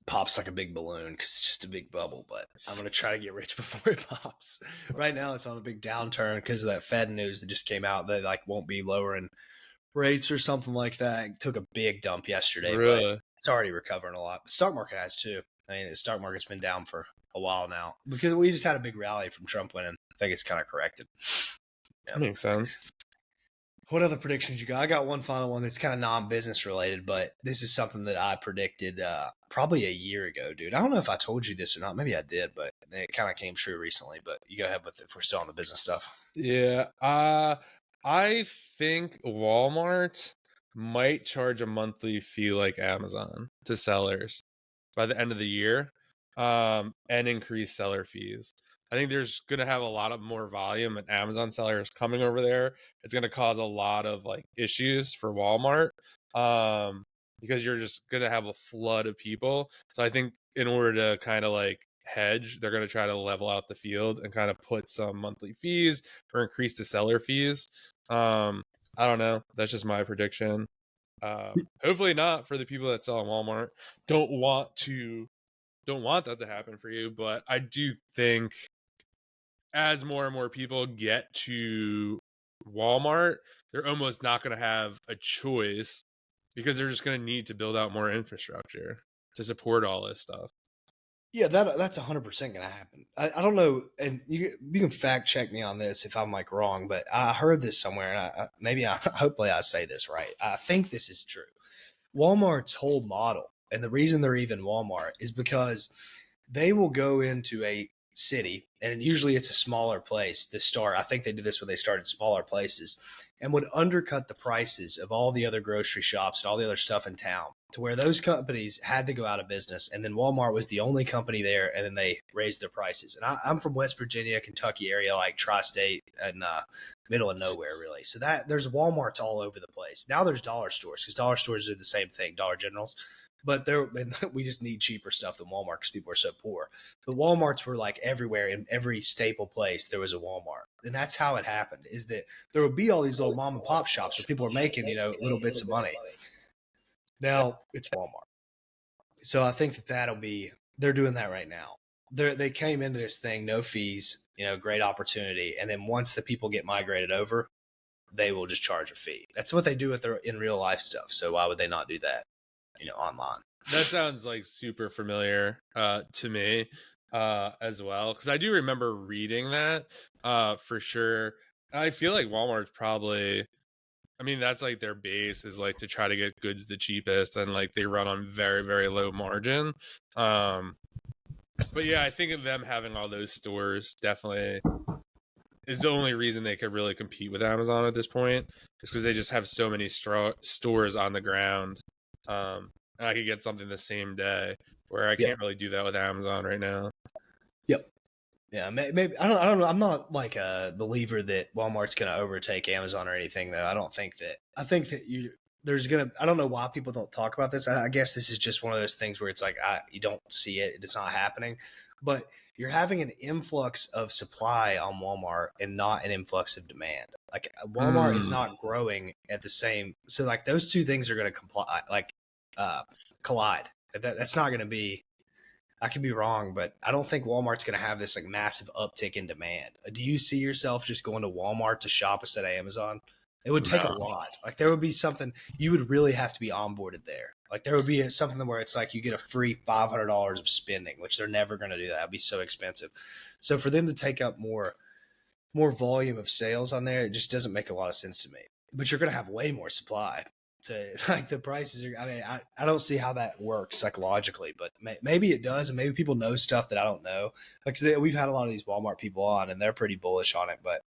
Pops like a big balloon because it's just a big bubble, but I'm going to try to get rich before it pops. Right now it's on a big downturn because of that Fed news that just came out that like won't be lowering rates or something like that. It took a big dump yesterday, but it's already recovering a lot. The stock market has too. I mean, the stock market's been down for a while now because we just had a big rally from Trump winning. I think it's kind of corrected. Yeah. That makes sense. What other predictions you got? I got one final one that's kind of non-business related, but this is something that I predicted probably a year ago, dude. I don't know if I told you this or not. Maybe I did, but it kind of came true recently. But you go ahead with it if we're still on the business stuff. Yeah. I think Walmart might charge a monthly fee like Amazon to sellers by the end of the year and increase seller fees. I think there's going to have a lot of more volume and Amazon sellers coming over there. It's going to cause a lot of like issues for Walmart because you're just going to have a flood of people. So I think in order to kind of like hedge, they're going to try to level out the field and kind of put some monthly fees or increase the seller fees. I don't know. That's just my prediction. Hopefully not for the people that sell in Walmart. Don't want that to happen for you, but I do think as more and more people get to Walmart, they're almost not going to have a choice because they're just going to need to build out more infrastructure to support all this stuff. Yeah, that's 100% going to happen. I don't know, and you can fact check me on this if I'm like wrong, but I heard this somewhere, and hopefully I say this right. I think this is true. Walmart's whole model, and the reason they're even Walmart is because they will go into a city, and usually it's a smaller place to start. I think they did this when they started smaller places and would undercut the prices of all the other grocery shops and all the other stuff in town to where those companies had to go out of business. And then Walmart was the only company there, and then they raised their prices. And I'm from West Virginia, Kentucky area, like tri-state and middle of nowhere, really. So that there's Walmarts all over the place. Now there's dollar stores because dollar stores do the same thing, Dollar Generals. But we just need cheaper stuff than Walmart because people are so poor. But Walmarts were like everywhere. In every staple place there was a Walmart, and that's how it happened. Is that there would be all these little mom and pop shops where people are making little bits of money. Now it's Walmart, so I think that'll be, they're doing that right now. They came into this thing no fees, great opportunity, and then once the people get migrated over, they will just charge a fee. That's what they do with their in real life stuff. So why would they not do that? Online. That sounds like super familiar to me as well, because I do remember reading that for sure. I feel like Walmart's probably, I mean, that's like their base is like to try to get goods the cheapest, and like they run on very, very low margin. But yeah, I think of them having all those stores definitely is the only reason they could really compete with Amazon at this point, is because they just have so many stores on the ground. And I could get something the same day, where I can't really do that with Amazon right now. Yep. Yeah, maybe I don't know. I'm not like a believer that Walmart's going to overtake Amazon or anything, though. I think that I don't know why people don't talk about this. I guess this is just one of those things where it's like you don't see it, it's not happening. But you're having an influx of supply on Walmart and not an influx of demand. Like Walmart is not growing at the same. So like those two things are going to collide. That's not going to be. I could be wrong, but I don't think Walmart's going to have this like massive uptick in demand. Do you see yourself just going to Walmart to shop instead of Amazon? It would take a lot. Like there would be something you would really have to be onboarded there. Like there would be something where it's like you get a free $500 of spending, which they're never going to do that. It'd be so expensive. So for them to take up more volume of sales on there, it just doesn't make a lot of sense to me. But you're going to have way more supply. To like the prices are, I mean, I don't see how that works psychologically, but maybe it does, and maybe people know stuff that I don't know. Like we've had a lot of these Walmart people on, and they're pretty bullish on it, but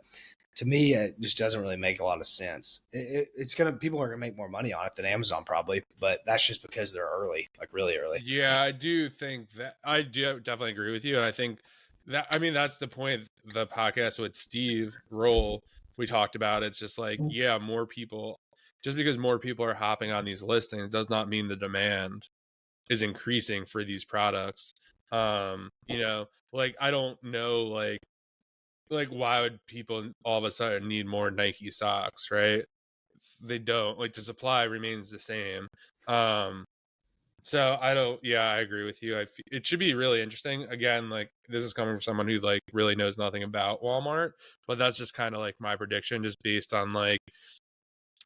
to me, it just doesn't really make a lot of sense. People are gonna make more money on it than Amazon probably, but that's just because they're early, like really early. Yeah, I do think that I do definitely agree with you, and I think that, I mean, that's the point. The podcast with Steve Roll, we talked about, it's just like, yeah, more people. Just because more people are hopping on these listings does not mean the demand is increasing for these products. Like I don't know, like why would people all of a sudden need more Nike socks, right? They don't. Like the supply remains the same. So I don't. Yeah, I agree with you. It should be really interesting. Again, like this is coming from someone who like really knows nothing about Walmart, but that's just kind of like my prediction, just based on like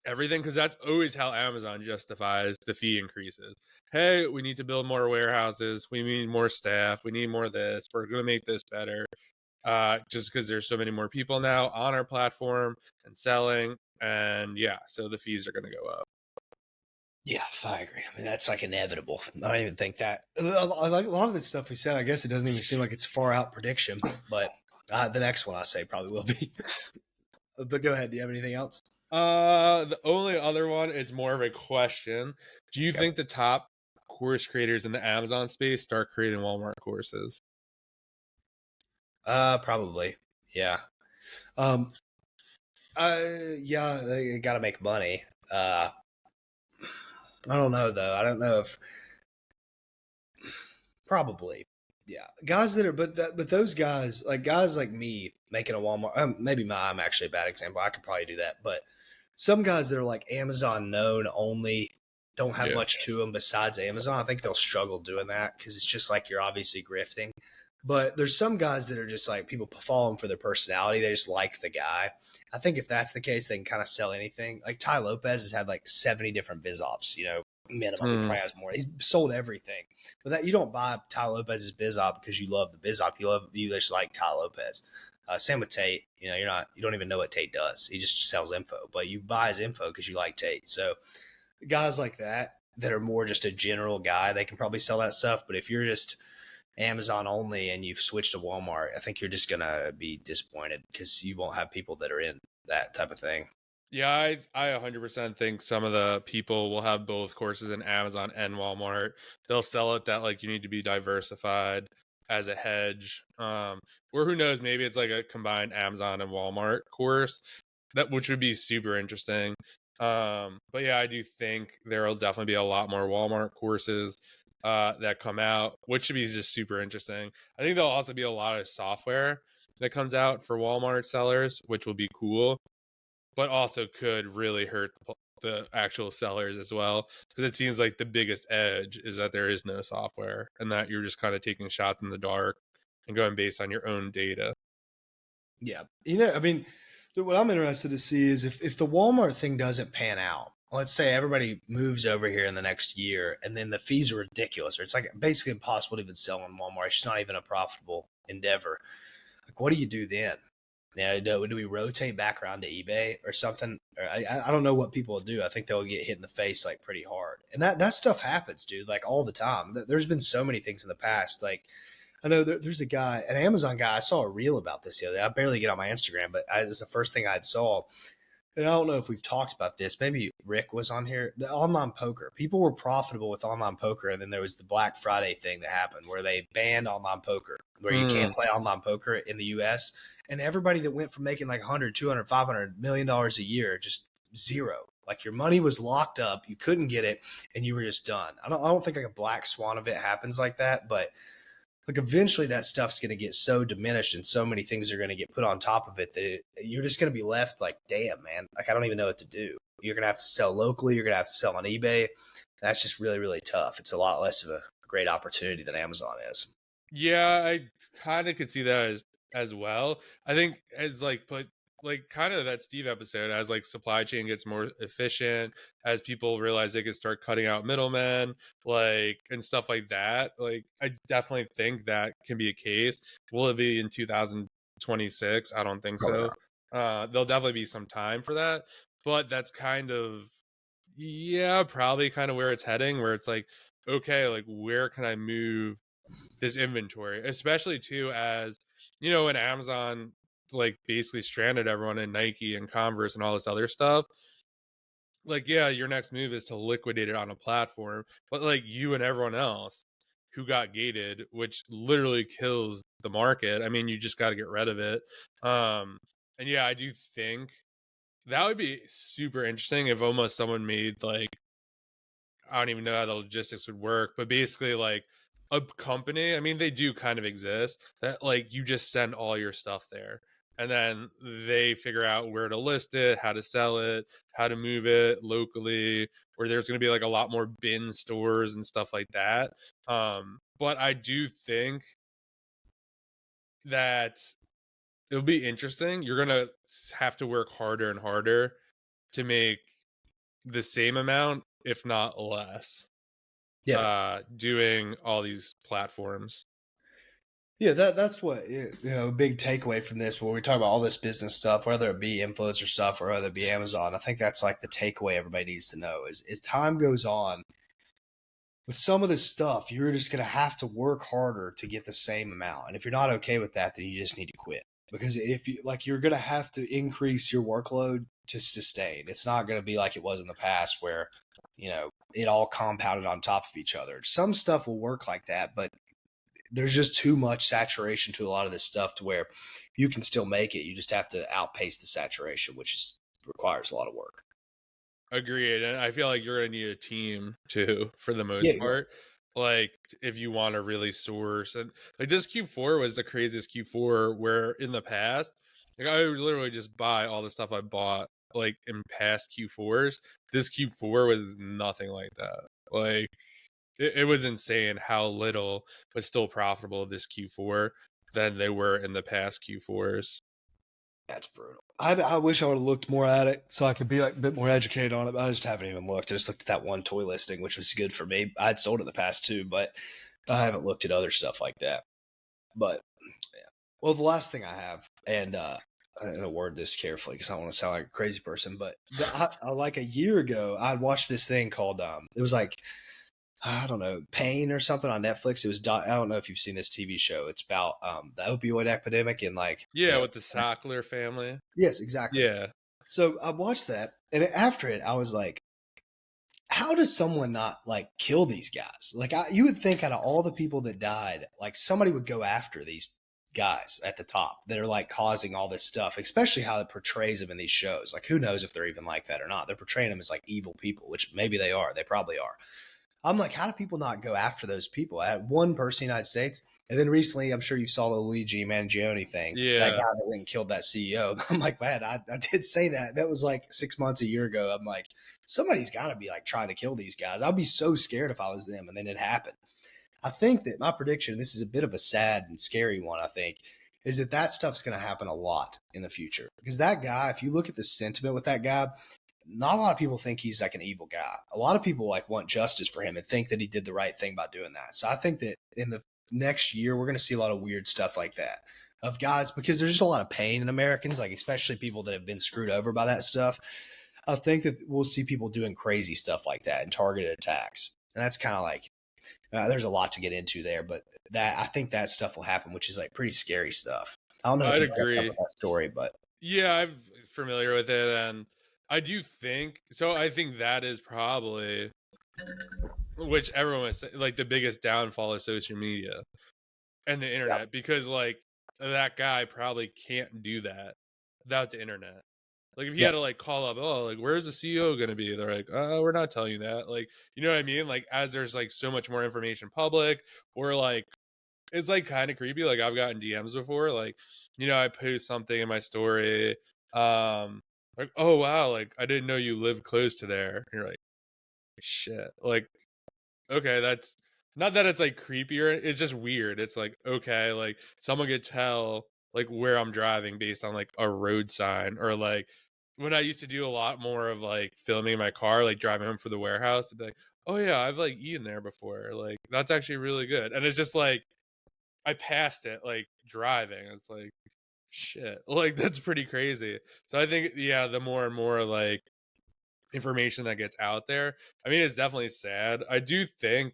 everything, because that's always how Amazon justifies the fee increases. Hey, we need to build more warehouses, we need more staff, we need more of this, we're going to make this better, just because there's so many more people now on our platform and selling, and yeah, so the fees are going to go up. Yeah, I agree. I mean, that's like inevitable. I don't even think that. Like a lot of this stuff we said, I guess it doesn't even seem like it's a far out prediction, but the next one I say probably will be. But go ahead. Do you have anything else? The only other one is more of a question. Do you think the top course creators in the Amazon space start creating Walmart courses? Probably. Yeah. Yeah, they got to make money. I don't know though. I don't know if probably. Yeah, guys that are, but those guys like me making a Walmart. Maybe I'm actually a bad example. I could probably do that, but some guys that are like Amazon known only, don't have much to them besides Amazon. I think they'll struggle doing that because it's just like you're obviously grifting. But there's some guys that are just like people follow them for their personality. They just like the guy. I think if that's the case, they can kind of sell anything. Like Ty Lopez has had like 70 different biz ops, minimum. He probably has more. He's sold everything. But that you don't buy Ty Lopez's biz op because you love the biz op. You just like Ty Lopez. Same with Tate. You don't even know what Tate does. He just sells info, but you buy his info because you like Tate. So guys like that are more just a general guy, they can probably sell that stuff. But if you're just Amazon only and you've switched to Walmart, I think you're just gonna be disappointed because you won't have people that are in that type of thing. Yeah, I 100% think some of the people will have both courses in Amazon and Walmart. They'll sell it that like you need to be diversified as a hedge. Or who knows, maybe it's like a combined Amazon and Walmart course, which would be super interesting. But yeah, I do think there will definitely be a lot more Walmart courses that come out, which should be just super interesting. I think there'll also be a lot of software that comes out for Walmart sellers, which will be cool, but also could really hurt the actual sellers as well, because it seems like the biggest edge is that there is no software and that you're just kind of taking shots in the dark and going based on your own data. Yeah. I mean, what I'm interested to see is if the Walmart thing doesn't pan out, let's say everybody moves over here in the next year and then the fees are ridiculous, or it's like basically impossible to even sell on Walmart. It's not even a profitable endeavor. Like, what do you do then? Yeah, do we rotate back around to eBay or something? Or I don't know what people will do. I think they'll get hit in the face like pretty hard, and that stuff happens, dude. Like all the time. There's been so many things in the past. Like I know there's a guy, an Amazon guy. I saw a reel about this the other day. I barely get on my Instagram, but it was the first thing I saw. And I don't know if we've talked about this. Maybe Rick was on here. The online poker. People were profitable with online poker. And then there was the Black Friday thing that happened where they banned online poker, where you can't play online poker in the US. And everybody that went from making like 100, 200, 500 million dollars a year, just zero. Like your money was locked up. You couldn't get it and you were just done. I don't think like a black swan event happens like that, but like eventually that stuff's going to get so diminished and so many things are going to get put on top of it that you're just going to be left like, damn, man, like I don't even know what to do. You're going to have to sell locally. You're going to have to sell on eBay. That's just really, really tough. It's a lot less of a great opportunity than Amazon is. Yeah, I kind of could see that as well. I think as like kind of that Steve episode, as like supply chain gets more efficient, as people realize they can start cutting out middlemen, like and stuff like that. Like I definitely think that can be a case. Will it be in 2026? I don't think Probably so. not. There'll definitely be some time for that, but that's kind of yeah, probably kind of where it's heading, where it's like, okay, like where can I move this inventory, especially too as when Amazon like basically stranded everyone in Nike and Converse and all this other stuff. Like, yeah, your next move is to liquidate it on a platform, but like you and everyone else who got gated, which literally kills the market. I mean, you just got to get rid of it. And yeah, I do think that would be super interesting if almost someone made like I don't even know how the logistics would work, but basically like a company, I mean they do kind of exist that like you just send all your stuff there and then they figure out where to list it, how to sell it, how to move it locally, where there's going to be like a lot more bin stores and stuff like that. But I do think that it'll be interesting. You're going to have to work harder and harder to make the same amount if not less Yeah. doing all these platforms. Yeah, that's what a big takeaway from this. When we talk about all this business stuff, whether it be influencer stuff or whether it be Amazon, I think that's like the takeaway everybody needs to know is as time goes on, with some of this stuff, you're just going to have to work harder to get the same amount. And if you're not okay with that, then you just need to quit. Because if you like, you're going to have to increase your workload to sustain. It's not going to be like it was in the past where, it all compounded on top of each other. Some stuff will work like that, but there's just too much saturation to a lot of this stuff to where you can still make it. You just have to outpace the saturation, which requires a lot of work. Agreed. And I feel like you're going to need a team too, for the Yeah, most you will. part. Like, if you want to really source, and like this Q4 was the craziest Q4 where in the past, like I would literally just buy all the stuff I bought like in past Q4s. This Q4 was nothing like that. Like, it was insane how little was still profitable this Q4 than they were in the past Q4s. That's brutal. I wish I would have looked more at it so I could be like a bit more educated on it, but I just haven't even looked. I just looked at that one toy listing, which was good for me. I'd sold in the past too, but I haven't looked at other stuff like that. But yeah. Well, the last thing I have, and I'm gonna word this carefully because I don't want to sound like a crazy person, but like a year ago, I'd watched this thing called it was like I don't know, Pain or something on Netflix. It was I don't know if you've seen this TV show. It's about the opioid epidemic and like Yeah, with the Sackler family. yes, exactly. Yeah. So I watched that, and after it, I was like, "How does someone not like kill these guys? Like, you would think out of all the people that died, like somebody would go after these guys at the top that are like causing all this stuff, especially how it portrays them in these shows. Like, who knows if they're even like that or not? They're portraying them as like evil people, which maybe they are. They probably are. I'm like, how do people not go after those people? I had one person in the United States, and then recently, I'm sure you saw the Luigi Mangione thing. That guy Yeah. that went and killed that CEO. I'm like, man, I did say that. That was like 6 months, a year ago. I'm like, somebody's got to be like trying to kill these guys. I'd be so scared if I was them, and then it happened. I think that my prediction, this is a bit of a sad and scary one, I think, is that that stuff's going to happen a lot in the future. Because that guy, if you look at the sentiment with that guy, not a lot of people think he's like an evil guy. A lot of people like want justice for him and think that he did the right thing by doing that. So I think that in the next year, we're going to see a lot of weird stuff like that of guys, because there's just a lot of pain in Americans, like especially people that have been screwed over by that stuff. I think that we'll see people doing crazy stuff like that and targeted attacks. And that's kind of like, there's a lot to get into there, but that I think that stuff will happen, which is like pretty scary stuff. I don't know if I'd you've kept up agree. with that story, but Yeah, I'm familiar with it, and I do think so. I think that is probably, which everyone was like, the biggest downfall of social media and the yeah, internet, because like that guy probably can't do that without the internet. Like if he yeah, had to like call up, oh, like where's the CEO going to be? They're like, oh, we're not telling you that. Like, you know what I mean? Like as there's like so much more information public, or like it's like kind of creepy. Like I've gotten DMs before, like, I post something in my story, um, like, oh wow, like I didn't know you lived close to there. And you're like, shit, like, okay, that's not that it's like creepier. It's just weird. It's like, okay, like someone could tell like where I'm driving based on like a road sign, or like when I used to do a lot more of like filming my car, like driving home for the warehouse, it'd be like, oh yeah, I've like eaten there before. Like that's actually really good. And it's just like I passed it like driving. It's like shit. Like that's pretty crazy. So I think yeah, the more and more like information that gets out there, I mean it's definitely sad. I do think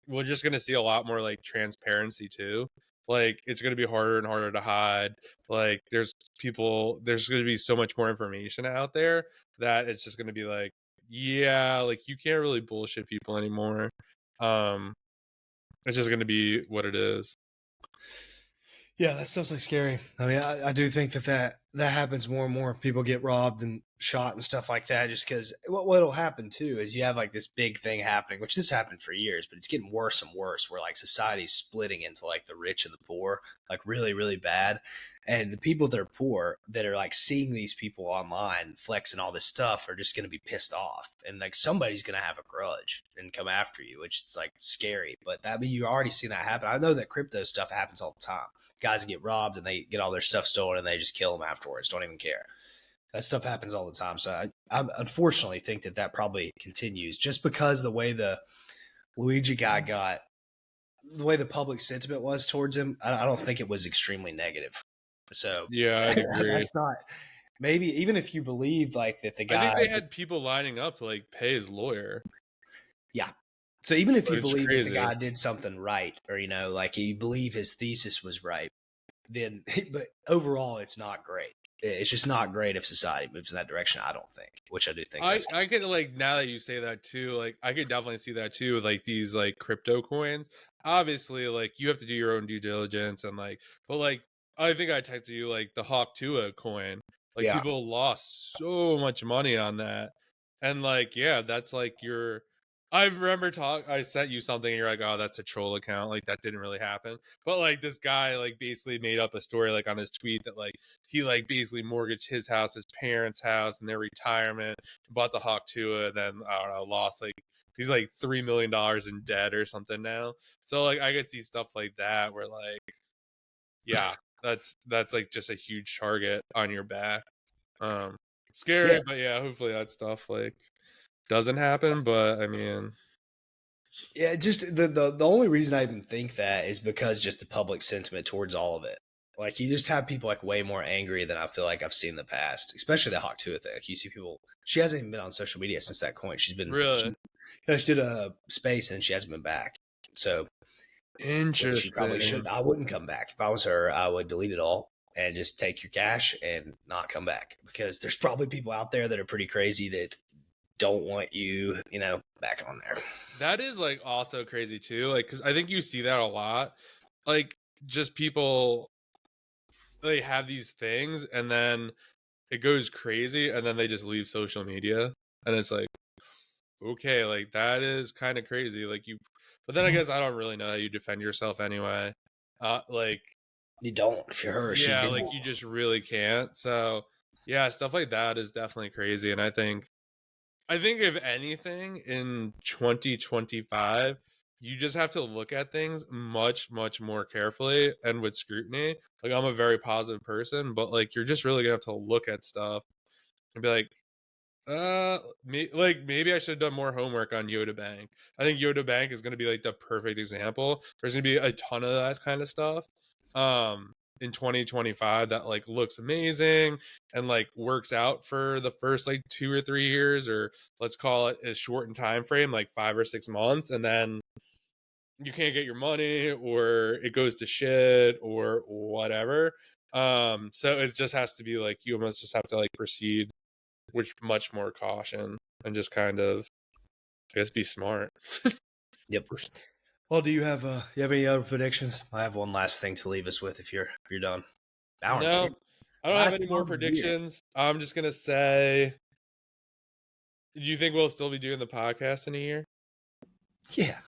we're just going to see a lot more like transparency too. Like it's going to be harder and harder to hide. Like there's going to be so much more information out there that it's just going to be like, yeah, like you can't really bullshit people anymore. Um it's just going to be what it is. yeah, that stuff's like scary. I mean, I do think that happens more and more. People get robbed and shot and stuff like that, just because what'll happen too is you have like this big thing happening, which this happened for years, but it's getting worse and worse. Where like society's splitting into like the rich and the poor, like really, really bad. And the people that are poor, that are like seeing these people online flexing all this stuff, are just going to be pissed off, and like somebody's going to have a grudge and come after you, which is like scary. But that, I mean, you already seen that happen. I know that crypto stuff happens all the time. Guys get robbed and they get all their stuff stolen and they just kill them afterwards. Don't even care. That stuff happens all the time. So I unfortunately think that probably continues, just because the way the Luigi guy got, the way the public sentiment was towards him. I don't think it was extremely negative. So Yeah, I'd agree. that's not, maybe even if you believe like that the I think guy, they had people lining up to like pay his lawyer. yeah. So even if you It's believe that the crazy. guy did something right, or like you believe his thesis was right, then but overall it's not great. It's just not great if society moves in that direction, I don't think. Which I do think I that's, I could like, now that you say that too, like I could definitely see that too with like these like crypto coins. Obviously, like you have to do your own due diligence, and like, but like I think I texted you like the Hawk Tua coin. Like yeah. people lost so much money on that, and like yeah, that's like your. I remember I sent you something, and you're like, oh, that's a troll account. Like that didn't really happen. But like this guy like basically made up a story like on his tweet that like he like basically mortgaged his house, his parents' house, and their retirement, bought the Hawk Tua, and then I don't know, lost like he's like $3 million in debt or something now. So like I could see stuff like that where like yeah, that's like just a huge target on your back. Um Yeah. Scary, but yeah, hopefully that stuff like doesn't happen. But I mean, Yeah, just the only reason I even think that is because just the public sentiment towards all of it. Like you just have people like way more angry than I feel like I've seen in the past, especially the Hawk Tuah thing. Like you see people, she hasn't even been on social media since that coin. really She did a space and she hasn't been back. So, which she probably interesting. should. I wouldn't come back. If I was her, I would delete it all and just take your cash and not come back, because there's probably people out there that are pretty crazy that don't want you, back on there. That is like also crazy too. Like, cause I think you see that a lot. Like, just people. they have these things and then it goes crazy and then they just leave social media and it's like, okay, like that is kind of crazy. Like you, but then I guess I don't really know how you defend yourself anyway. Like, You don't. If you're her, she yeah, did. like you just really can't. So yeah, stuff like that is definitely crazy. And I think if anything in 2025, you just have to look at things much, much more carefully and with scrutiny. Like I'm a very positive person, but like you're just really gonna have to look at stuff and be like, maybe I should have done more homework on Yoda Bank. I think Yoda Bank is gonna be like the perfect example. There's gonna be a ton of that kind of stuff. In 2025 that like looks amazing and like works out for the first like 2 or 3 years, or let's call it a shortened time frame, like 5 or 6 months, and then you can't get your money or it goes to shit or whatever. So it just has to be like you almost just have to like proceed with much more caution and just kind of, I guess, be smart. Yep. Well, do you have any other predictions? I have one last thing to leave us with if you're done. Hour and 10. No, I don't have Last any more one of the year. predictions. I'm just gonna say, do you think we'll still be doing the podcast in a year? Yeah.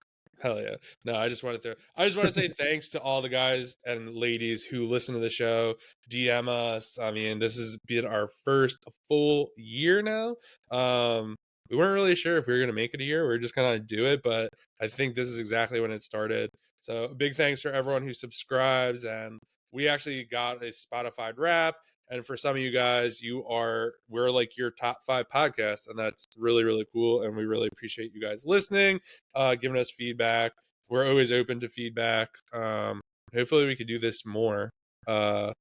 Hell yeah. No, I just want to say thanks to all the guys and ladies who listen to the show, DM us. I mean, this has been our first full year now. We weren't really sure if we were going to make it a year. We were just going to do it, but I think this is exactly when it started. So big thanks for everyone who subscribes. And we actually got a Spotify wrap. And for some of you guys, we're like your top 5 podcasts, and that's really, really cool. And we really appreciate you guys listening, giving us feedback. We're always open to feedback. Hopefully we could do this more, or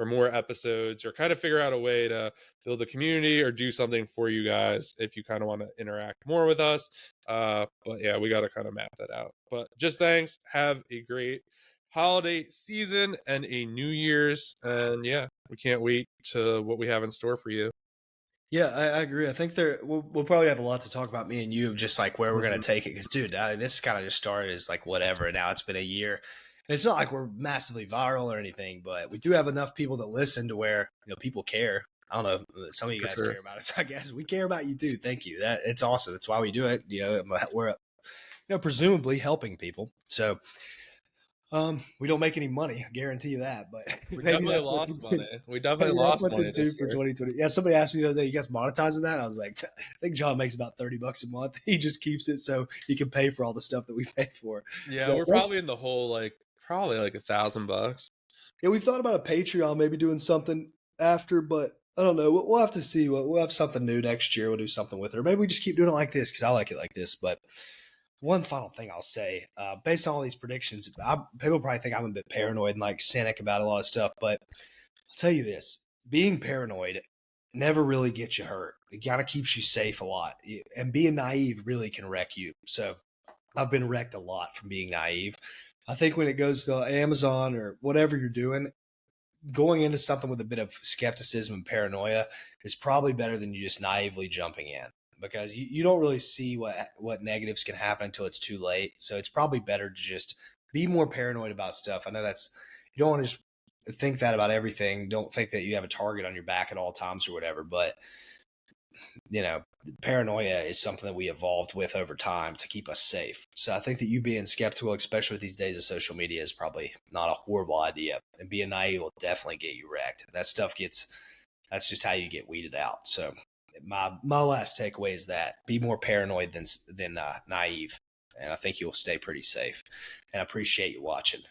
more episodes, or kind of figure out a way to build a community or do something for you guys if you kind of want to interact more with us. But yeah, we got to kind of map that out. But just thanks. Have a great holiday season and a New Year's. And yeah, we can't wait to what we have in store for you. Yeah, I agree. I think we'll probably have a lot to talk about, me and you, of just like where we're gonna take it. Because, dude, this kind of just started as like whatever, and now it's been a year, and it's not like we're massively viral or anything, but we do have enough people that listen to where people care. I don't know, some of you For guys sure. care about us. I guess we care about you too. Thank you. It's awesome. That's why we do it. We're presumably helping people. So we don't make any money, I guarantee you that, but We maybe definitely that's lost what's money. We definitely maybe that's lost what's money in this two for year. 2020. Yeah, somebody asked me the other day, you guys monetizing that? I was like, I think John makes about $30 a month. He just keeps it so he can pay for all the stuff that we pay for. Yeah, So we're probably in the hole, like probably like $1,000. yeah, we've thought about a Patreon, maybe doing something after, but I don't know. We'll have to see. We'll have something new next year. We'll do something with it. Or maybe we just keep doing it like this because I like it like this. But one final thing I'll say, based on all these predictions, people probably think I'm a bit paranoid and like cynic about a lot of stuff. But I'll tell you this: being paranoid never really gets you hurt. It kind of keeps you safe a lot, and being naive really can wreck you. So I've been wrecked a lot from being naive. I think when it goes to Amazon or whatever you're doing, going into something with a bit of skepticism and paranoia is probably better than you just naively jumping in, because you don't really see what negatives can happen until it's too late. So it's probably better to just be more paranoid about stuff. I know that's, you don't want to just think that about everything. Don't think that you have a target on your back at all times or whatever, but paranoia is something that we evolved with over time to keep us safe. So I think that you being skeptical, especially with these days of social media, is probably not a horrible idea. And being naive will definitely get you wrecked. That's just how you get weeded out. So my last takeaway is that be more paranoid than naive. And I think you'll stay pretty safe. And I appreciate you watching.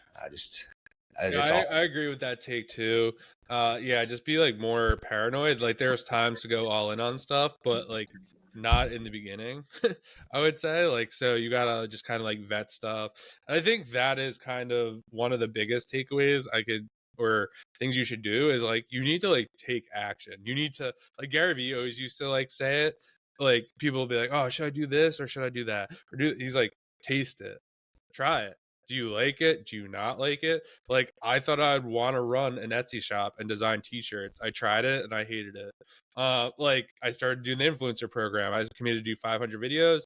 Yeah, I agree with that take too. Yeah, just be like more paranoid. Like there's times to go all in on stuff, but like not in the beginning. I would say, like, so you gotta just kind of like vet stuff. And I think that is kind of one of the biggest takeaways or things you should do is like you need to like take action. You need to, like, Gary Vee always used to like say it. Like people will be like, "Oh, should I do this or should I do that?" He's like, "Taste it, try it. Do you like it? Do you not like it?" Like, I thought I'd want to run an Etsy shop and design t-shirts. I tried it and I hated it. Like, I started doing the influencer program. I was committed to do 500 videos.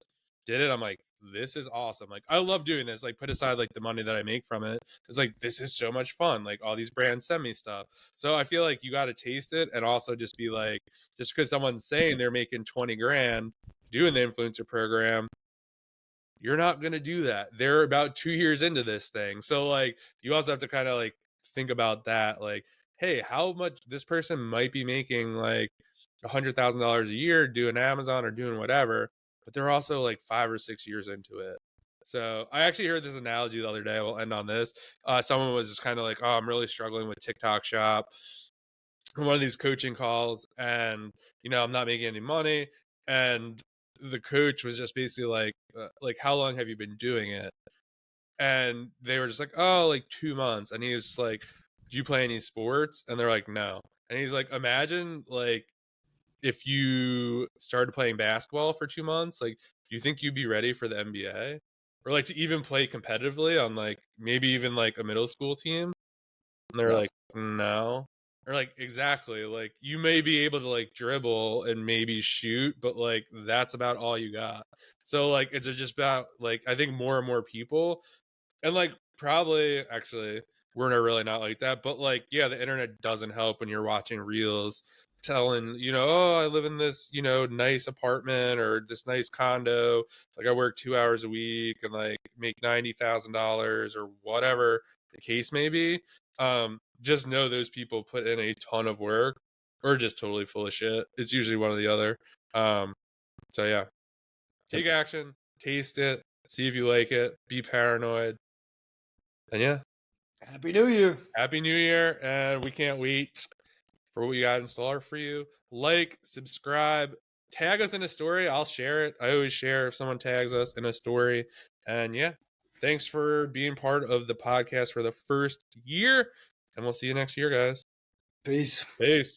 did it. I'm like, this is awesome. Like, I love doing this. Like, put aside like the money that I make from it. It's like, this is so much fun. Like, all these brands send me stuff. So I feel like you got to taste it, and also just be like, just because someone's saying they're making 20 grand doing the influencer program, you're not going to do that. They're about 2 years into this thing. So like, you also have to kind of like think about that. Like, hey, how much this person might be making like $100,000 a year doing Amazon or doing whatever, but they're also like 5 or 6 years into it. So I actually heard this analogy the other day. We'll end on this. Someone was just kind of like, oh, I'm really struggling with TikTok shop, one of these coaching calls, and I'm not making any money. And the coach was just basically like, how long have you been doing it? And they were just like, oh, like 2 months. And he's like, do you play any sports? And they're like, no. And he's like, imagine like if you started playing basketball for 2 months, like, do you think you'd be ready for the NBA? Or like to even play competitively on like maybe even like a middle school team? And they're No. like, no. Or like, exactly. Like, you may be able to like dribble and maybe shoot, but like that's about all you got. So like it's just about like, I think more and more people, and like probably actually we're really not like that, but like, yeah, the internet doesn't help when you're watching reels telling, oh, I live in this, nice apartment or this nice condo. Like, I work 2 hours a week and like make $90,000 or whatever the case may be. Just know those people put in a ton of work or just totally full of shit. It's usually one or the other. So yeah, take action, taste it, see if you like it, be paranoid. And yeah, Happy New Year. Happy New Year. And we can't wait for what we got in store for you. Like, subscribe, tag us in a story. I'll share it. I always share if someone tags us in a story. And yeah, thanks for being part of the podcast for the first year. And we'll see you next year, guys. Peace. Peace.